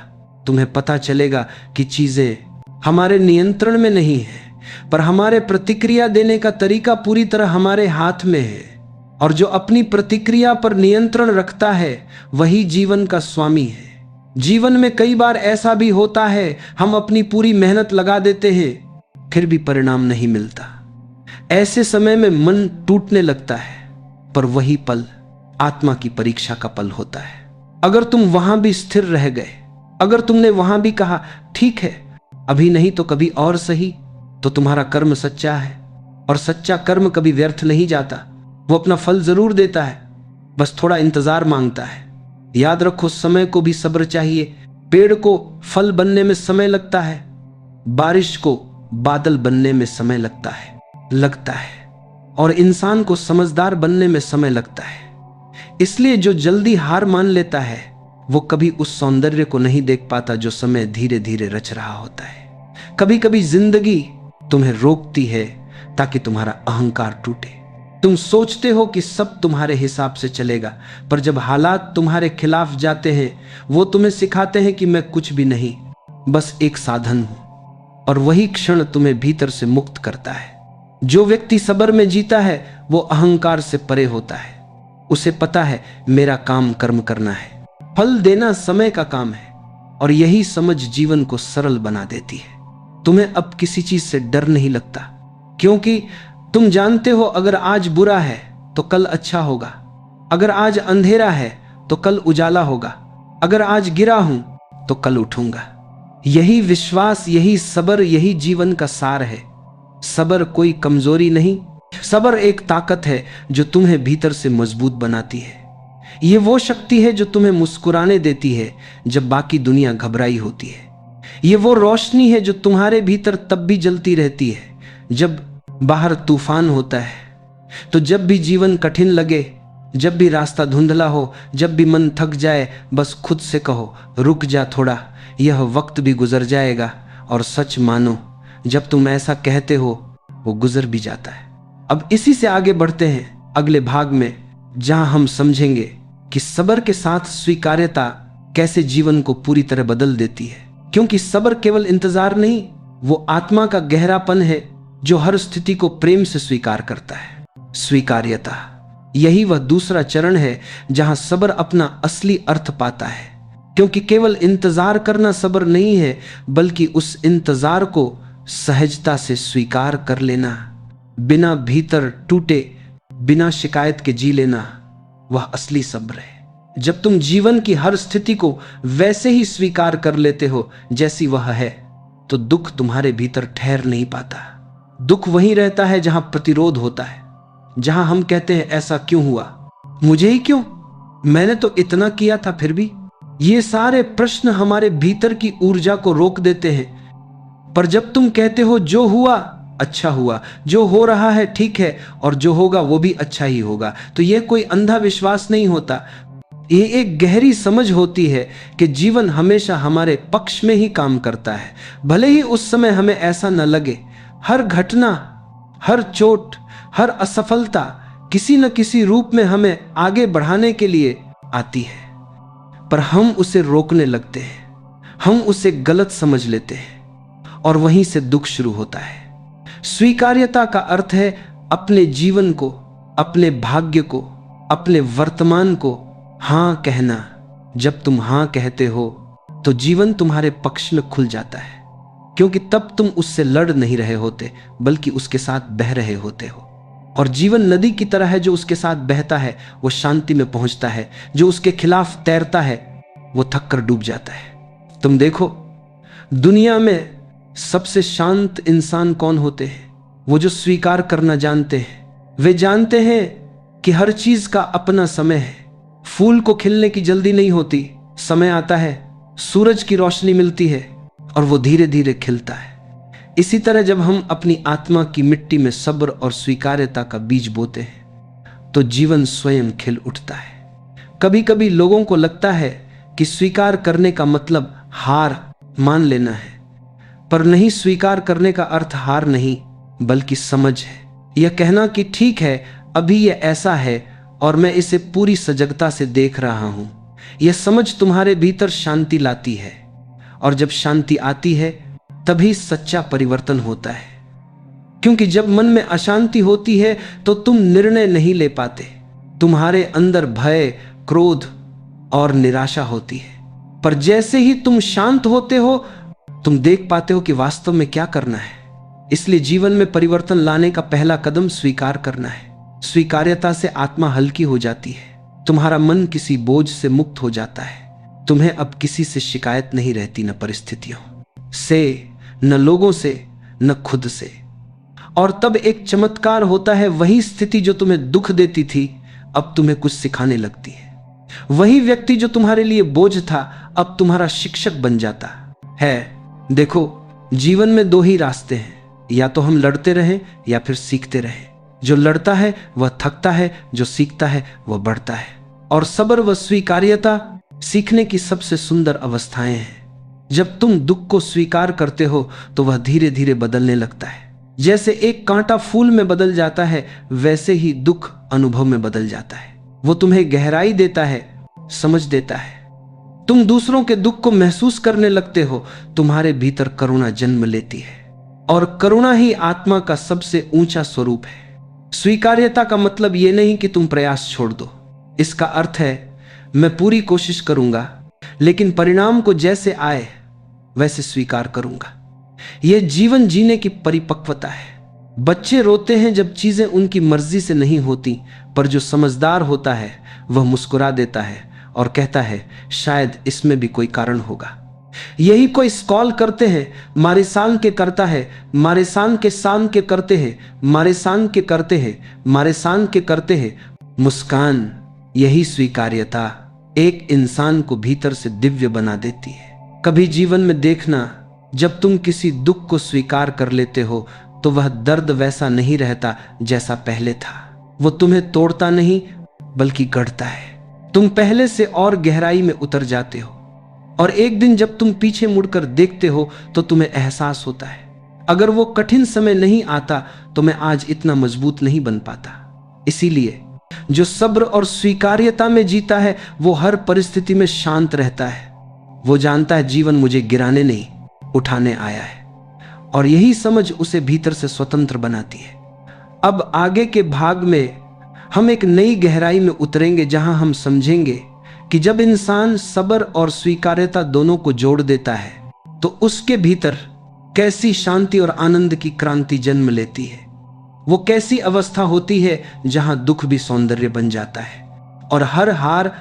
S1: तुम्हें पता चलेगा कि चीजें हमारे नियंत्रण में नहीं है, पर हमारे प्रतिक्रिया देने का तरीका पूरी तरह हमारे हाथ में है। और जो अपनी प्रतिक्रिया पर नियंत्रण रखता है, वही जीवन का स्वामी है। जीवन में कई बार ऐसा भी होता है, हम अपनी पूरी मेहनत लगा देते हैं, फिर भी परिणाम नहीं मिलता। ऐसे समय में मन टूटने लगता है, पर वही पल आत्मा की परीक्षा का पल होता है। अगर तुम वहां भी स्थिर रह गए, अगर तुमने वहां भी कहा ठीक है अभी नहीं तो कभी और सही, तो तुम्हारा कर्म सच्चा है। और सच्चा कर्म कभी व्यर्थ नहीं जाता, वो अपना फल जरूर देता है, बस थोड़ा इंतजार मांगता है। याद रखो, समय को भी सब्र चाहिए। पेड़ को फल बनने में समय लगता है, बारिश को बादल बनने में समय लगता है, और इंसान को समझदार बनने में समय लगता है। इसलिए जो जल्दी हार मान लेता है वो कभी उस सौंदर्य को नहीं देख पाता जो समय धीरे धीरे रच रहा होता है। कभी कभी जिंदगी तुम्हें रोकती है ताकि तुम्हारा अहंकार टूटे। तुम सोचते हो कि सब तुम्हारे हिसाब से चलेगा, पर जब हालात तुम्हारे खिलाफ जाते हैं वो तुम्हें सिखाते हैं कि मैं कुछ भी नहीं, बस एक साधन हूं। और वही क्षण तुम्हें भीतर से मुक्त करता है। जो व्यक्ति सब्र में जीता है वो अहंकार से परे होता है। उसे पता है मेरा काम कर्म करना है, फल देना समय का काम है, और यही समझ जीवन को सरल बना देती है। तुम्हें अब किसी चीज से डर नहीं लगता, क्योंकि तुम जानते हो अगर आज बुरा है तो कल अच्छा होगा, अगर आज अंधेरा है तो कल उजाला होगा, अगर आज गिरा हूं तो कल उठूंगा। यही विश्वास, यही सब्र, यही जीवन का सार है। सब्र कोई कमजोरी नहीं, सब्र एक ताकत है जो तुम्हें भीतर से मजबूत बनाती है। ये वो शक्ति है जो तुम्हें मुस्कुराने देती है जब बाकी दुनिया घबराई होती है। ये वो रोशनी है जो तुम्हारे भीतर तब भी जलती रहती है जब बाहर तूफान होता है। तो जब भी जीवन कठिन लगे, जब भी रास्ता धुंधला हो, जब भी मन थक जाए, बस खुद से कहो रुक जा थोड़ा, यह वक्त भी गुजर जाएगा। और सच मानो, जब तुम ऐसा कहते हो वो गुजर भी जाता है। अब इसी से आगे बढ़ते हैं अगले भाग में, जहां हम समझेंगे कि सब्र के साथ स्वीकार्यता कैसे जीवन को पूरी तरह बदल देती है। क्योंकि सब्र केवल इंतजार नहीं, वो आत्मा का गहरापन है जो हर स्थिति को प्रेम से स्वीकार करता है। स्वीकार्यता, यही वह दूसरा चरण है जहां सब्र अपना असली अर्थ पाता है। क्योंकि केवल इंतजार करना सब्र नहीं है, बल्कि उस इंतजार को सहजता से स्वीकार कर लेना, बिना भीतर टूटे, बिना शिकायत के जी लेना, वह असली सब्र है। जब तुम जीवन की हर स्थिति को वैसे ही स्वीकार कर लेते हो जैसी वह है, तो दुख तुम्हारे भीतर ठहर नहीं पाता। दुख वहीं रहता है जहां प्रतिरोध होता है, जहां हम कहते हैं ऐसा क्यों हुआ, मुझे ही क्यों, मैंने तो इतना किया था फिर भी। ये सारे प्रश्न हमारे भीतर की ऊर्जा को रोक देते हैं। पर जब तुम कहते हो जो हुआ अच्छा हुआ, जो हो रहा है ठीक है, और जो होगा वो भी अच्छा ही होगा, तो यह कोई अंधा विश्वास नहीं होता, ये एक गहरी समझ होती है कि जीवन हमेशा हमारे पक्ष में ही काम करता है, भले ही उस समय हमें ऐसा न लगे। हर घटना, हर चोट, हर असफलता किसी न किसी रूप में हमें आगे बढ़ाने के लिए आती है, पर हम उसे रोकने लगते हैं, हम उसे गलत समझ लेते हैं, और वहीं से दुख शुरू होता है। स्वीकार्यता का अर्थ है अपने जीवन को, अपने भाग्य को, अपने वर्तमान को हां कहना। जब तुम हां कहते हो तो जीवन तुम्हारे पक्ष में खुल जाता है, क्योंकि तब तुम उससे लड़ नहीं रहे होते, बल्कि उसके साथ बह रहे होते हो। और जीवन नदी की तरह है, जो उसके साथ बहता है वो शांति में पहुंचता है, जो उसके खिलाफ तैरता है वो थक कर डूब जाता है। तुम देखो, दुनिया में सबसे शांत इंसान कौन होते हैं? वो जो स्वीकार करना जानते हैं। वे जानते हैं कि हर चीज का अपना समय है। फूल को खिलने की जल्दी नहीं होती, समय आता है, सूरज की रोशनी मिलती है और वो धीरे धीरे खिलता है। इसी तरह जब हम अपनी आत्मा की मिट्टी में सब्र और स्वीकार्यता का बीज बोते हैं तो जीवन स्वयं खिल उठता है। कभी कभी लोगों को लगता है कि स्वीकार करने का मतलब हार मान लेना है, पर नहीं, स्वीकार करने का अर्थ हार नहीं बल्कि समझ है। यह कहना कि ठीक है, अभी यह ऐसा है और मैं इसे पूरी सजगता से देख रहा हूं। यह समझ तुम्हारे भीतर शांति लाती है, और जब शांति आती है तभी सच्चा परिवर्तन होता है। क्योंकि जब मन में अशांति होती है तो तुम निर्णय नहीं ले पाते, तुम्हारे अंदर भय, क्रोध और निराशा होती है। पर जैसे ही तुम शांत होते हो तुम देख पाते हो कि वास्तव में क्या करना है। इसलिए जीवन में परिवर्तन लाने का पहला कदम स्वीकार करना है। स्वीकार्यता से आत्मा हल्की हो जाती है, तुम्हारा मन किसी बोझ से मुक्त हो जाता है। तुम्हें अब किसी से शिकायत नहीं रहती, न परिस्थितियों से, न लोगों से, न खुद से। और तब एक चमत्कार होता है, वही स्थिति जो तुम्हें दुख देती थी अब तुम्हें कुछ सिखाने लगती है। वही व्यक्ति जो तुम्हारे लिए बोझ था अब तुम्हारा शिक्षक बन जाता है। देखो, जीवन में दो ही रास्ते हैं, या तो हम लड़ते रहें या फिर सीखते रहें। जो लड़ता है वह थकता है, जो सीखता है वह बढ़ता है। और सब्र व स्वीकार्यता सीखने की सबसे सुंदर अवस्थाएं हैं। जब तुम दुख को स्वीकार करते हो तो वह धीरे धीरे बदलने लगता है। जैसे एक कांटा फूल में बदल जाता है, वैसे ही दुख अनुभव में बदल जाता है। वो तुम्हें गहराई देता है, समझ देता है। तुम दूसरों के दुख को महसूस करने लगते हो, तुम्हारे भीतर करुणा जन्म लेती है। और करुणा ही आत्मा का सबसे ऊंचा स्वरूप है। स्वीकार्यता का मतलब यह नहीं कि तुम प्रयास छोड़ दो। इसका अर्थ है, मैं पूरी कोशिश करूंगा, लेकिन परिणाम को जैसे आए वैसे स्वीकार करूंगा। यह जीवन जीने की परिपक्वता है। बच्चे रोते हैं जब चीजें उनकी मर्जी से नहीं होती, पर जो समझदार होता है वह मुस्कुरा देता है और कहता है, शायद इसमें भी कोई कारण होगा। यही कोई स्कॉल करते हैं, मारे सांग के करता है, मारे सांग के सांग के करते हैं, मारे सांग के करते हैं, मारे सांग के करते हैं। मुस्कान, यही स्वीकार्यता एक इंसान को भीतर से दिव्य बना देती है। कभी जीवन में देखना, जब तुम किसी दुख को स्वीकार कर लेते हो तो वह दर्द वैसा नहीं रहता जैसा पहले था। वो तुम्हें तोड़ता नहीं बल्कि गढ़ता है। तुम पहले से और गहराई में उतर जाते हो, और एक दिन जब तुम पीछे मुड़कर देखते हो तो तुम्हें एहसास होता है, अगर वो कठिन समय नहीं आता तो मैं आज इतना मजबूत नहीं बन पाता। इसीलिए जो सब्र और स्वीकार्यता में जीता है वो हर परिस्थिति में शांत रहता है। वो जानता है जीवन मुझे गिराने नहीं, उठाने आया है, और यही समझ उसे भीतर से स्वतंत्र बनाती है। अब आगे के भाग में हम एक नई गहराई में उतरेंगे, जहां हम समझेंगे कि जब इंसान सब्र और स्वीकार्यता दोनों को जोड़ देता है तो उसके भीतर कैसी शांति और आनंद की क्रांति जन्म लेती है। वो कैसी अवस्था होती है जहां दुख भी सौंदर्य बन जाता है और हर हार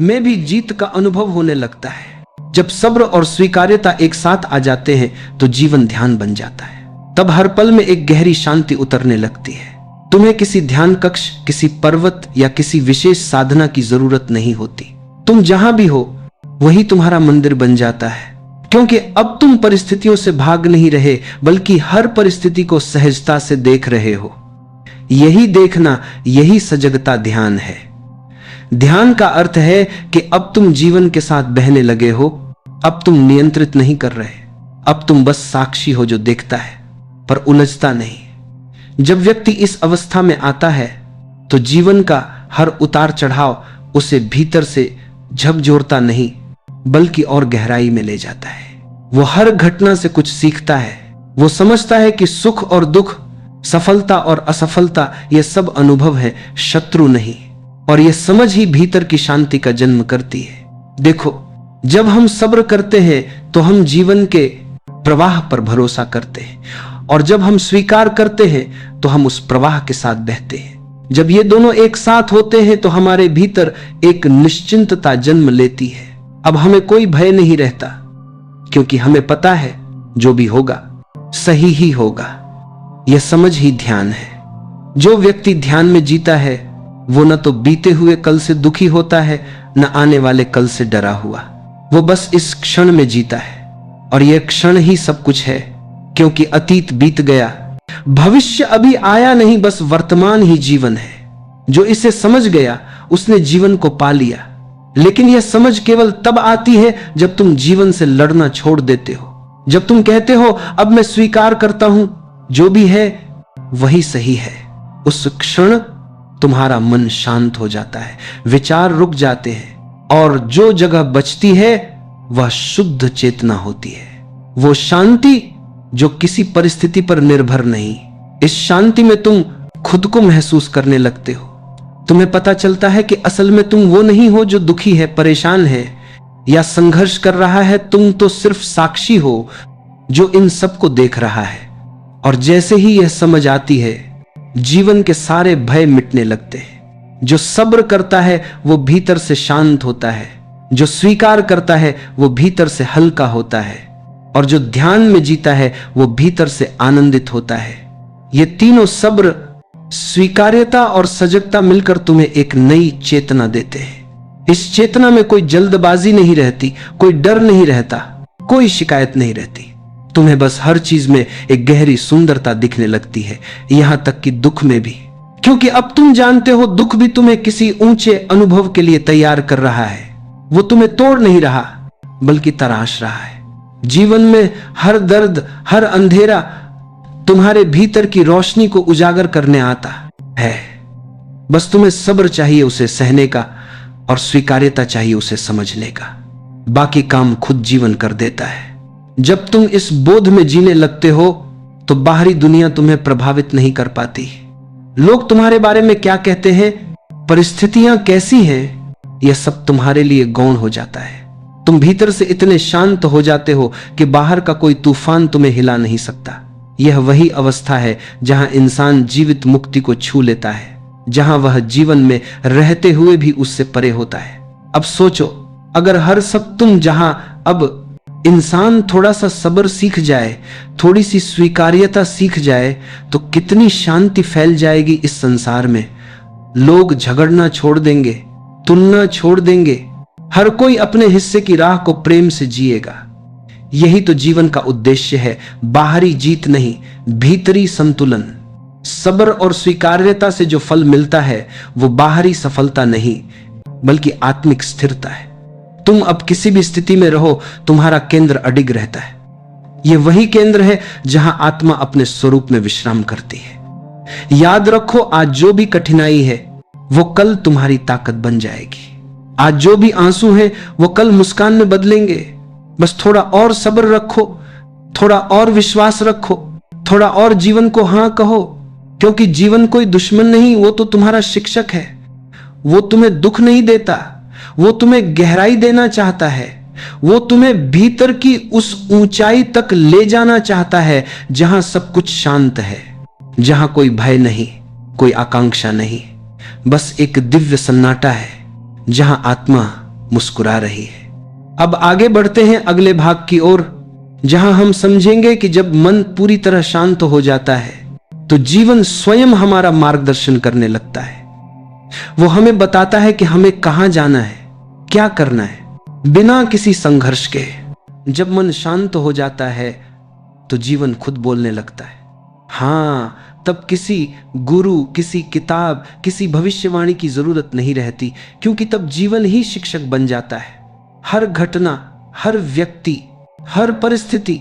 S1: में भी जीत का अनुभव होने लगता है। जब सब्र और स्वीकार्यता एक साथ आ जाते हैं तो जीवन ध्यान बन जाता है। तब हर पल में एक गहरी शांति उतरने लगती है। तुम्हें किसी ध्यान कक्ष, किसी पर्वत या किसी विशेष साधना की जरूरत नहीं होती। तुम जहां भी हो वही तुम्हारा मंदिर बन जाता है, क्योंकि अब तुम परिस्थितियों से भाग नहीं रहे बल्कि हर परिस्थिति को सहजता से देख रहे हो। यही देखना, यही सजगता ध्यान है। ध्यान का अर्थ है कि अब तुम जीवन के साथ बहने लगे हो। अब तुम नियंत्रित नहीं कर रहे, अब तुम बस साक्षी हो जो देखता है पर उलझता नहीं। जब व्यक्ति इस अवस्था में आता है तो जीवन का हर उतार चढ़ाव उसे भीतर से झकझोरता नहीं बल्कि और गहराई में ले जाता है। वो हर घटना से कुछ सीखता है। वो समझता है कि सुख और दुख, सफलता और असफलता ये सब अनुभव है, शत्रु नहीं। और ये समझ ही भीतर की शांति का जन्म करती है। देखो, जब हम सब्र करते हैं तो हम जीवन के प्रवाह पर भरोसा करते हैं, और जब हम स्वीकार करते हैं तो हम उस प्रवाह के साथ बहते हैं। जब ये दोनों एक साथ होते हैं तो हमारे भीतर एक निश्चिंतता जन्म लेती है। अब हमें कोई भय नहीं रहता, क्योंकि हमें पता है जो भी होगा सही ही होगा। यह समझ ही ध्यान है। जो व्यक्ति ध्यान में जीता है वो न तो बीते हुए कल से दुखी होता है, न आने वाले कल से डरा हुआ। वो बस इस क्षण में जीता है, और यह क्षण ही सब कुछ है, क्योंकि अतीत बीत गया, भविष्य अभी आया नहीं, बस वर्तमान ही जीवन है। जो इसे समझ गया उसने जीवन को पा लिया। लेकिन यह समझ केवल तब आती है जब तुम जीवन से लड़ना छोड़ देते हो। जब तुम कहते हो, अब मैं स्वीकार करता हूं, जो भी है वही सही है। उस क्षण तुम्हारा मन शांत हो जाता है, विचार रुक जाते हैं, और जो जगह बचती है वह शुद्ध चेतना होती है। वो शांति जो किसी परिस्थिति पर निर्भर नहीं। इस शांति में तुम खुद को महसूस करने लगते हो। तुम्हें पता चलता है कि असल में तुम वो नहीं हो जो दुखी है, परेशान है या संघर्ष कर रहा है। तुम तो सिर्फ साक्षी हो जो इन सब को देख रहा है। और जैसे ही यह समझ आती है, जीवन के सारे भय मिटने लगते हैं। जो सब्र करता है वो भीतर से शांत होता है, जो स्वीकार करता है वो भीतर से हल्का होता है, और जो ध्यान में जीता है वो भीतर से आनंदित होता है। ये तीनों सब्र, स्वीकार्यता और सजगता मिलकर तुम्हें एक नई चेतना देते हैं। इस चेतना में कोई जल्दबाजी नहीं रहती, कोई डर नहीं रहता, कोई शिकायत नहीं रहती। तुम्हें बस हर चीज में एक गहरी सुंदरता दिखने लगती है, यहां तक कि दुख में भी। क्योंकि अब तुम जानते हो, दुख भी तुम्हें किसी ऊंचे अनुभव के लिए तैयार कर रहा है। वो तुम्हें तोड़ नहीं रहा, बल्कि तराश रहा है। जीवन में हर दर्द, हर अंधेरा तुम्हारे भीतर की रोशनी को उजागर करने आता है। बस तुम्हें सब्र चाहिए उसे सहने का, और स्वीकार्यता चाहिए उसे समझने का। बाकी काम खुद जीवन कर देता है। जब तुम इस बोध में जीने लगते हो तो बाहरी दुनिया तुम्हें प्रभावित नहीं कर पाती। लोग तुम्हारे बारे में क्या कहते हैं, परिस्थितियां कैसी हैं, यह सब तुम्हारे लिए गौण हो जाता है। तुम भीतर से इतने शांत हो जाते हो कि बाहर का कोई तूफान तुम्हें हिला नहीं सकता। यह वही अवस्था है जहां इंसान जीवित मुक्ति को छू लेता है, जहां वह जीवन में रहते हुए भी उससे परे होता है। अब सोचो, अगर हर सब तुम जहां अब इंसान थोड़ा सा सब्र सीख जाए, थोड़ी सी स्वीकार्यता सीख जाए, तो कितनी शांति फैल जाएगी इस संसार में। लोग झगड़ना छोड़ देंगे, तुलना छोड़ देंगे, हर कोई अपने हिस्से की राह को प्रेम से जिएगा। यही तो जीवन का उद्देश्य है, बाहरी जीत नहीं, भीतरी संतुलन। सब्र और स्वीकार्यता से जो फल मिलता है वो बाहरी सफलता नहीं, बल्कि आत्मिक स्थिरता है। तुम अब किसी भी स्थिति में रहो, तुम्हारा केंद्र अडिग रहता है। यह वही केंद्र है जहां आत्मा अपने स्वरूप में विश्राम करती है। याद रखो, आज जो भी कठिनाई है वो कल तुम्हारी ताकत बन जाएगी। आज जो भी आंसू हैं वो कल मुस्कान में बदलेंगे। बस थोड़ा और सब्र रखो, थोड़ा और विश्वास रखो, थोड़ा और जीवन को हां कहो। क्योंकि जीवन कोई दुश्मन नहीं, वो तो तुम्हारा शिक्षक है। वो तुम्हें दुख नहीं देता, वो तुम्हें गहराई देना चाहता है। वो तुम्हें भीतर की उस ऊंचाई तक ले जाना चाहता है जहां सब कुछ शांत है, जहां कोई भय नहीं, कोई आकांक्षा नहीं, बस एक दिव्य सन्नाटा है जहां आत्मा मुस्कुरा रही है। अब आगे बढ़ते हैं अगले भाग की ओर, जहां हम समझेंगे कि जब मन पूरी तरह शांत हो जाता है तो जीवन स्वयं हमारा मार्गदर्शन करने लगता है। वो हमें बताता है कि हमें कहां जाना है, क्या करना है, बिना किसी संघर्ष के। जब मन शांत हो जाता है तो जीवन खुद बोलने लगता है। हां, तब किसी गुरु, किसी किताब, किसी भविष्यवाणी की जरूरत नहीं रहती, क्योंकि तब जीवन ही शिक्षक बन जाता है। हर घटना, हर व्यक्ति, हर परिस्थिति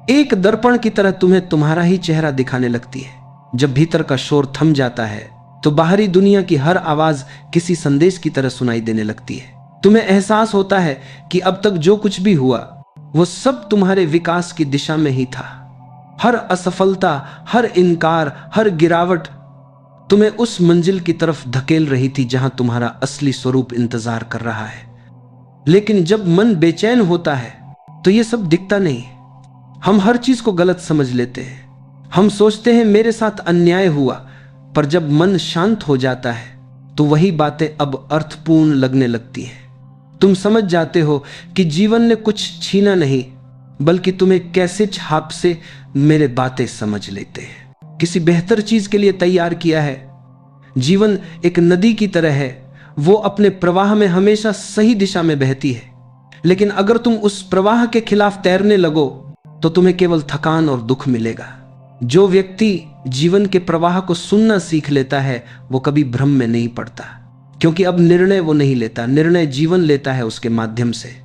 S1: एक दर्पण की तरह तुम्हें तुम्हारा ही चेहरा दिखाने लगती है। जब भीतर का शोर थम जाता है तो बाहरी दुनिया की हर आवाज किसी संदेश की तरह सुनाई देने लगती है। तुम्हें एहसास होता है कि अब तक जो कुछ भी हुआ वो सब तुम्हारे विकास की दिशा में ही था। हर असफलता, हर इनकार, हर गिरावट तुम्हें उस मंजिल की तरफ धकेल रही थी जहां तुम्हारा असली स्वरूप इंतजार कर रहा है। लेकिन जब मन बेचैन होता है तो ये सब दिखता नहीं। हम हर चीज को गलत समझ लेते हैं। हम सोचते हैं मेरे साथ अन्याय हुआ, पर जब मन शांत हो जाता है तो वही बातें अब अर्थपूर्ण लगने लगती हैं। तुम समझ जाते हो कि जीवन ने कुछ छीना नहीं, बल्कि तुम्हें कैसे छाप से मेरे बातें समझ लेते हैं, किसी बेहतर चीज के लिए तैयार किया है। जीवन एक नदी की तरह है, वो अपने प्रवाह में हमेशा सही दिशा में बहती है। लेकिन अगर तुम उस प्रवाह के खिलाफ तैरने लगो तो तुम्हें केवल थकान और दुख मिलेगा। जो व्यक्ति जीवन के प्रवाह को सुनना सीख लेता है वो कभी भ्रम में नहीं पड़ता, क्योंकि अब निर्णय वो नहीं लेता, निर्णय जीवन लेता है उसके माध्यम से।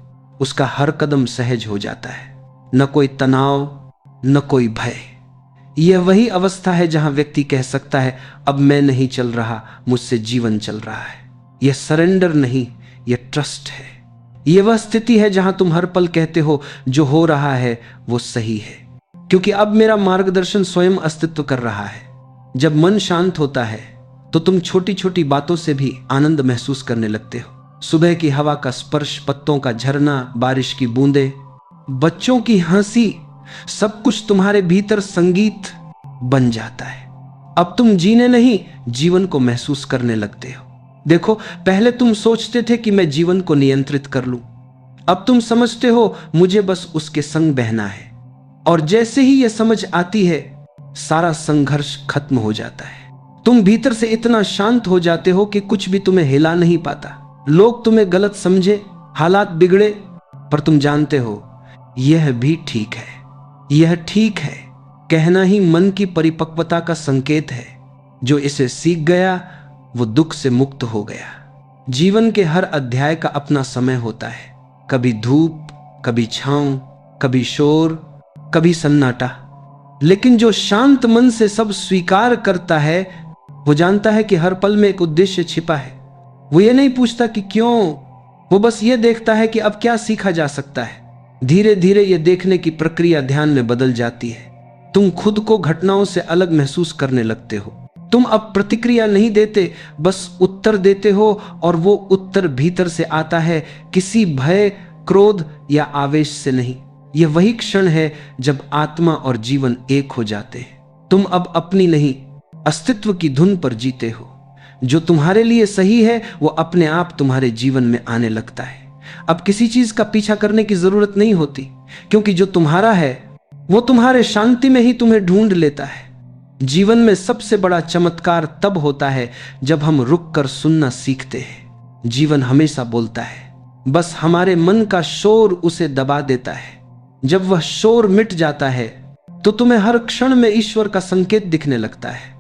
S1: उसका हर कदम सहज हो जाता है, न कोई तनाव, न कोई भय। यह वही अवस्था है जहां व्यक्ति कह सकता है, अब मैं नहीं चल रहा, मुझसे जीवन चल रहा है। यह सरेंडर नहीं, यह ट्रस्ट है। यह वह स्थिति है जहां तुम हर पल कहते हो जो हो रहा है वो सही है, क्योंकि अब मेरा मार्गदर्शन स्वयं अस्तित्व कर रहा है। जब मन शांत होता है तो तुम छोटी छोटी बातों से भी आनंद महसूस करने लगते हो। सुबह की हवा का स्पर्श, पत्तों का झरना, बारिश की बूंदें, बच्चों की हंसी, सब कुछ तुम्हारे भीतर संगीत बन जाता है। अब तुम जीने नहीं, जीवन को महसूस करने लगते हो। देखो, पहले तुम सोचते थे कि मैं जीवन को नियंत्रित कर लूं, अब तुम समझते हो मुझे बस उसके संग बहना है। और जैसे ही यह समझ आती है, सारा संघर्ष खत्म हो जाता है। तुम भीतर से इतना शांत हो जाते हो कि कुछ भी तुम्हें हिला नहीं पाता। लोग तुम्हें गलत समझे, हालात बिगड़े, पर तुम जानते हो यह भी ठीक है। यह ठीक है कहना ही मन की परिपक्वता का संकेत है। जो इसे सीख गया वो दुख से मुक्त हो गया। जीवन के हर अध्याय का अपना समय होता है, कभी धूप, कभी छांव, कभी शोर, कभी सन्नाटा। लेकिन जो शांत मन से सब स्वीकार करता है, वो जानता है कि हर पल में एक उद्देश्य छिपा है। वो ये नहीं पूछता कि क्यों, वो बस ये देखता है कि अब क्या सीखा जा सकता है। धीरे धीरे ये देखने की प्रक्रिया ध्यान में बदल जाती है। तुम खुद को घटनाओं से अलग महसूस करने लगते हो। तुम अब प्रतिक्रिया नहीं देते, बस उत्तर देते हो, और वो उत्तर भीतर से आता है, किसी भय, क्रोध या आवेश से नहीं। यह वही क्षण है जब आत्मा और जीवन एक हो जाते हैं। तुम अब अपनी नहीं, अस्तित्व की धुन पर जीते हो। जो तुम्हारे लिए सही है वो अपने आप तुम्हारे जीवन में आने लगता है। अब किसी चीज का पीछा करने की जरूरत नहीं होती, क्योंकि जो तुम्हारा है वो तुम्हारे शांति में ही तुम्हें ढूंढ लेता है। जीवन में सबसे बड़ा चमत्कार तब होता है जब हम रुक कर सुनना सीखते हैं। जीवन हमेशा बोलता है, बस हमारे मन का शोर उसे दबा देता है। जब वह शोर मिट जाता है तो तुम्हें हर क्षण में ईश्वर का संकेत दिखने लगता है।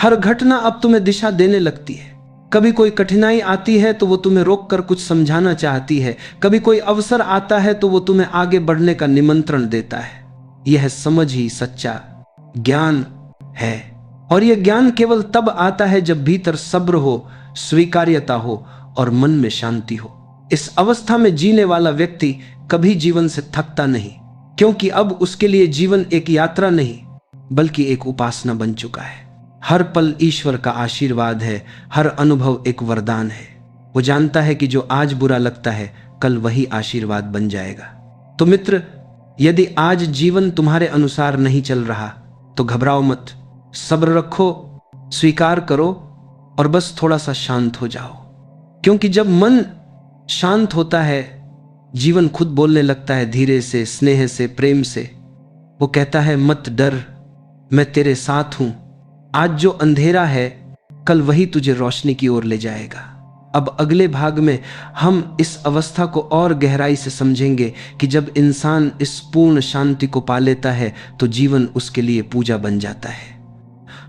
S1: हर घटना अब तुम्हें दिशा देने लगती है। कभी कोई कठिनाई आती है तो वो तुम्हें रोककर कुछ समझाना चाहती है। कभी कोई अवसर आता है तो वो तुम्हें आगे बढ़ने का निमंत्रण देता है। यह समझ ही सच्चा ज्ञान है। और यह ज्ञान केवल तब आता है जब भीतर सब्र हो, स्वीकार्यता हो और मन में शांति हो। इस अवस्था में जीने वाला व्यक्ति कभी जीवन से थकता नहीं, क्योंकि अब उसके लिए जीवन एक यात्रा नहीं बल्कि एक उपासना बन चुका है। हर पल ईश्वर का आशीर्वाद है, हर अनुभव एक वरदान है। वो जानता है कि जो आज बुरा लगता है कल वही आशीर्वाद बन जाएगा। तो मित्र, यदि आज जीवन तुम्हारे अनुसार नहीं चल रहा तो घबराओ मत, सब्र रखो, स्वीकार करो और बस थोड़ा सा शांत हो जाओ। क्योंकि जब मन शांत होता है, जीवन खुद बोलने लगता है, धीरे से, स्नेह से, प्रेम से। वो कहता है, मत डर, मैं तेरे साथ हूं। आज जो अंधेरा है कल वही तुझे रोशनी की ओर ले जाएगा। अब अगले भाग में हम इस अवस्था को और गहराई से समझेंगे कि जब इंसान इस पूर्ण शांति को पा लेता है तो जीवन उसके लिए पूजा बन जाता है।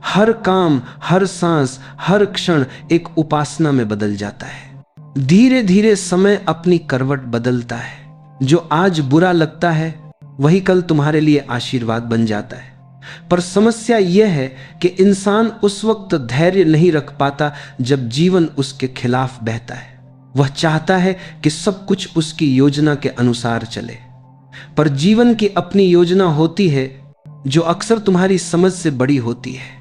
S1: हर काम, हर सांस, हर क्षण एक उपासना में बदल जाता है। धीरे धीरे समय अपनी करवट बदलता है। जो आज बुरा लगता है वही कल तुम्हारे लिए आशीर्वाद बन जाता है। पर समस्या यह है कि इंसान उस वक्त धैर्य नहीं रख पाता जब जीवन उसके खिलाफ बहता है। वह चाहता है कि सब कुछ उसकी योजना के अनुसार चले, पर जीवन की अपनी योजना होती है जो अक्सर तुम्हारी समझ से बड़ी होती है।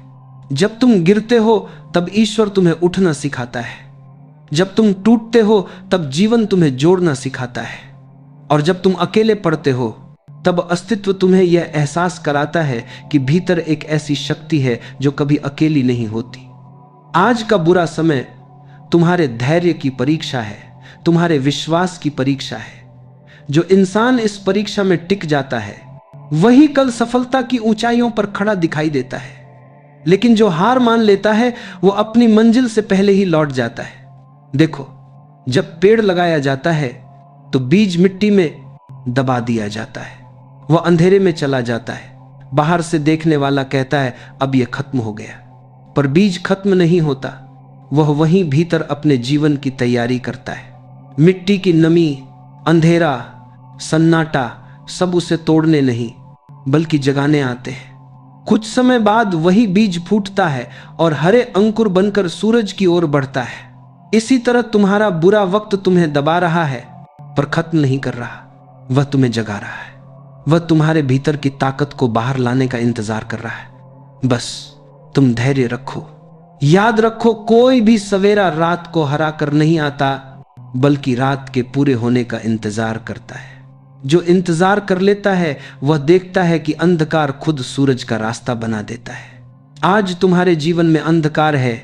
S1: जब तुम गिरते हो तब ईश्वर तुम्हें उठना सिखाता है। जब तुम टूटते हो तब जीवन तुम्हें जोड़ना सिखाता है। और जब तुम अकेले पड़ते हो तब अस्तित्व तुम्हें यह एहसास कराता है कि भीतर एक ऐसी शक्ति है जो कभी अकेली नहीं होती। आज का बुरा समय तुम्हारे धैर्य की परीक्षा है, तुम्हारे विश्वास की परीक्षा है। जो इंसान इस परीक्षा में टिक जाता है वही कल सफलता की ऊंचाइयों पर खड़ा दिखाई देता है। लेकिन जो हार मान लेता है वो अपनी मंजिल से पहले ही लौट जाता है। देखो, जब पेड़ लगाया जाता है तो बीज मिट्टी में दबा दिया जाता है, वह अंधेरे में चला जाता है। बाहर से देखने वाला कहता है अब यह खत्म हो गया, पर बीज खत्म नहीं होता। वह वहीं भीतर अपने जीवन की तैयारी करता है। मिट्टी की नमी, अंधेरा, सन्नाटा सब उसे तोड़ने नहीं बल्कि जगाने आते हैं। कुछ समय बाद वही बीज फूटता है और हरे अंकुर बनकर सूरज की ओर बढ़ता है। इसी तरह तुम्हारा बुरा वक्त तुम्हें दबा रहा है पर खत्म नहीं कर रहा, वह तुम्हें जगा रहा है। वह तुम्हारे भीतर की ताकत को बाहर लाने का इंतजार कर रहा है। बस तुम धैर्य रखो। याद रखो, कोई भी सवेरा रात को हरा कर नहीं आता बल्कि रात के पूरे होने का इंतजार करता है। जो इंतजार कर लेता है वह देखता है कि अंधकार खुद सूरज का रास्ता बना देता है। आज तुम्हारे जीवन में अंधकार है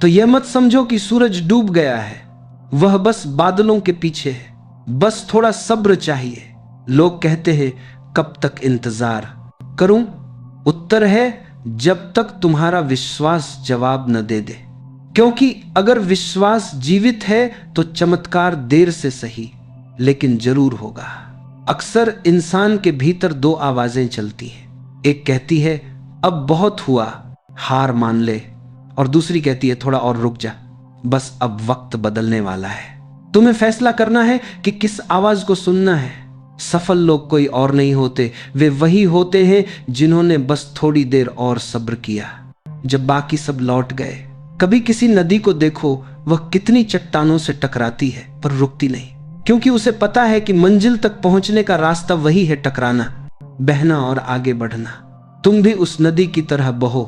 S1: तो यह मत समझो कि सूरज डूब गया है, वह बस बादलों के पीछे है। बस थोड़ा सब्र चाहिए। लोग कहते हैं कब तक इंतजार करूं? उत्तर है जब तक तुम्हारा विश्वास जवाब न दे दे। क्योंकि अगर विश्वास जीवित है तो चमत्कार देर से सही लेकिन जरूर होगा। अक्सर इंसान के भीतर दो आवाजें चलती हैं। एक कहती है अब बहुत हुआ, हार मान ले, और दूसरी कहती है थोड़ा और रुक जा, बस अब वक्त बदलने वाला है। तुम्हें फैसला करना है कि किस आवाज को सुनना है। सफल लोग कोई और नहीं होते, वे वही होते हैं जिन्होंने बस थोड़ी देर और सब्र किया जब बाकी सब लौट गए। कभी किसी नदी को देखो, वह कितनी चट्टानों से टकराती है पर रुकती नहीं, क्योंकि उसे पता है कि मंजिल तक पहुंचने का रास्ता वही है, टकराना, बहना और आगे बढ़ना। तुम भी उस नदी की तरह बहो।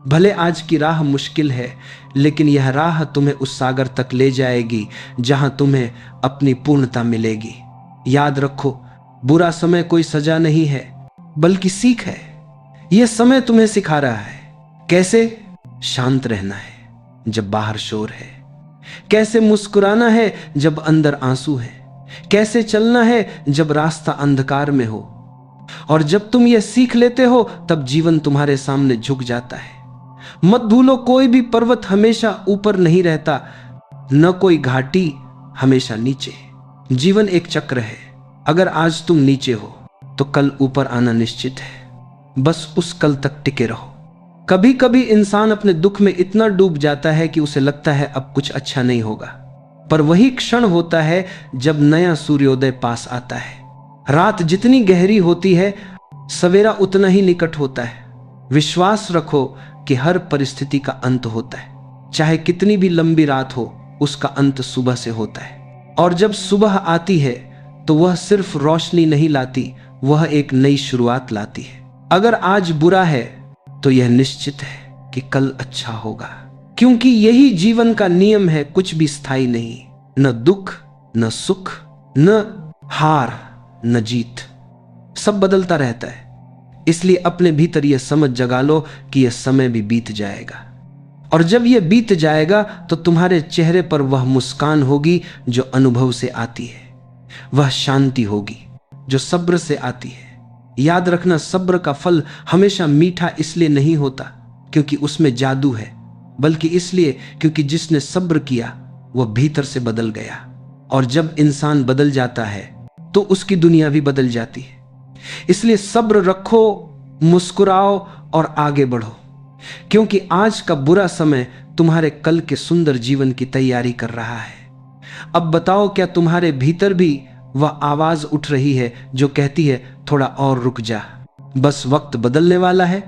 S1: भले आज की राह मुश्किल है, लेकिन यह राह तुम्हें उस सागर तक ले जाएगी जहां तुम्हें अपनी पूर्णता मिलेगी। याद रखो, बुरा समय कोई सजा नहीं है बल्कि सीख है। यह समय तुम्हें सिखा रहा है कैसे शांत रहना है जब बाहर शोर है, कैसे मुस्कुराना है जब अंदर आंसू है, कैसे चलना है जब रास्ता अंधकार में हो। और जब तुम यह सीख लेते हो तब जीवन तुम्हारे सामने झुक जाता है। मत भूलो, कोई भी पर्वत हमेशा ऊपर नहीं रहता, न कोई घाटी हमेशा नीचे। जीवन एक चक्र है। अगर आज तुम नीचे हो तो कल ऊपर आना निश्चित है। बस उस कल तक टिके रहो। कभी कभी इंसान अपने दुख में इतना डूब जाता है कि उसे लगता है अब कुछ अच्छा नहीं होगा, पर वही क्षण होता है जब नया सूर्योदय पास आता है। रात जितनी गहरी होती है, सवेरा उतना ही निकट होता है। विश्वास रखो कि हर परिस्थिति का अंत होता है। चाहे कितनी भी लंबी रात हो, उसका अंत सुबह से होता है। और जब सुबह आती है तो वह सिर्फ रोशनी नहीं लाती, वह एक नई शुरुआत लाती है। अगर आज बुरा है तो यह निश्चित है कि कल अच्छा होगा, क्योंकि यही जीवन का नियम है। कुछ भी स्थायी नहीं, न दुख, न सुख, न हार, न जीत, सब बदलता रहता है। इसलिए अपने भीतर यह समझ जगा लो कि यह समय भी बीत जाएगा, और जब यह बीत जाएगा तो तुम्हारे चेहरे पर वह मुस्कान होगी जो अनुभव से आती है, वह शांति होगी जो सब्र से आती है। याद रखना, सब्र का फल हमेशा मीठा इसलिए नहीं होता क्योंकि उसमें जादू है, बल्कि इसलिए क्योंकि जिसने सब्र किया वह भीतर से बदल गया। और जब इंसान बदल जाता है तो उसकी दुनिया भी बदल जाती है। इसलिए सब्र रखो, मुस्कुराओ और आगे बढ़ो, क्योंकि आज का बुरा समय तुम्हारे कल के सुंदर जीवन की तैयारी कर रहा है। अब बताओ, क्या तुम्हारे भीतर भी वह आवाज उठ रही है जो कहती है थोड़ा और रुक जा, बस वक्त बदलने वाला है?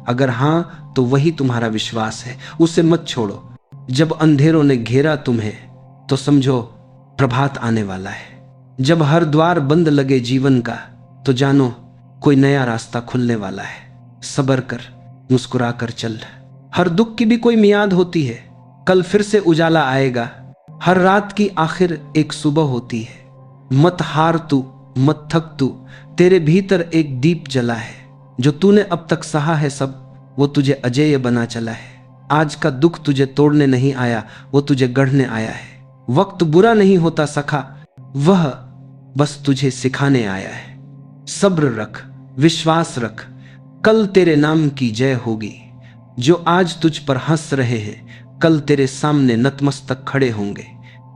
S1: अगर हां, तो वही तुम्हारा विश्वास है, उसे मत छोड़ो। जब अंधेरों ने घेरा तुम्हें तो समझो प्रभात आने वाला है। जब हर द्वार बंद लगे जीवन का तो जानो कोई नया रास्ता खुलने वाला है। सब्र कर, मुस्कुरा कर चल। हर दुख की भी कोई मियाद होती है, कल फिर से उजाला आएगा। हर रात की आखिर एक सुबह होती है। मत हार तू, मत थक तू, तेरे भीतर एक दीप जला है। जो तूने अब तक सहा है सब, वो तुझे अजेय बना चला है। आज का दुख तुझे तोड़ने नहीं आया, वो तुझे गढ़ने आया है। वक्त बुरा नहीं होता सखा, वह बस तुझे सिखाने आया है। सब्र रख, विश्वास रख, कल तेरे नाम की जय होगी। जो आज तुझ पर हंस रहे हैं, कल तेरे सामने नतमस्तक खड़े होंगे।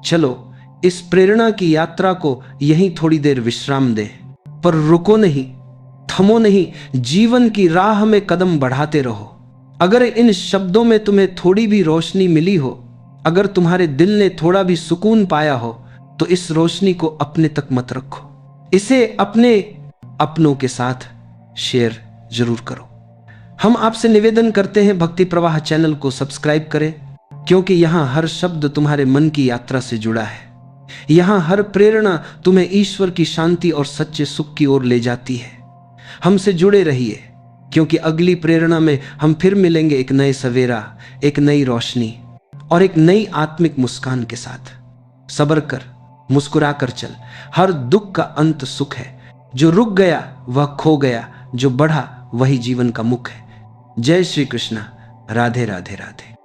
S1: चलो, इस प्रेरणा की यात्रा को यहीं थोड़ी देर विश्राम दे, पर रुको नहीं, थमो नहीं, जीवन की राह में कदम बढ़ाते रहो। अगर इन शब्दों में तुम्हें थोड़ी भी रोशनी मिली हो, अगर तुम्हारे दिल ने थोड़ा भी सुकून पाया हो, तो इस रोशनी को अपने तक मत रखो, इसे अपने अपनों के साथ शेयर जरूर करो। हम आपसे निवेदन करते हैं, भक्ति प्रवाह चैनल को सब्सक्राइब करें, क्योंकि यहां हर शब्द तुम्हारे मन की यात्रा से जुड़ा है। यहां हर प्रेरणा तुम्हें ईश्वर की शांति और सच्चे सुख की ओर ले जाती है। हमसे जुड़े रहिए, क्योंकि अगली प्रेरणा में हम फिर मिलेंगे एक नए सवेरा, एक नई रोशनी और एक नई आत्मिक मुस्कान के साथ। सब्र कर, मुस्कुरा कर चल। हर दुख का अंत सुख है। जो रुक गया वह खो गया, जो बढ़ा वही जीवन का मुख है। जय श्री कृष्णा, राधे राधे राधे।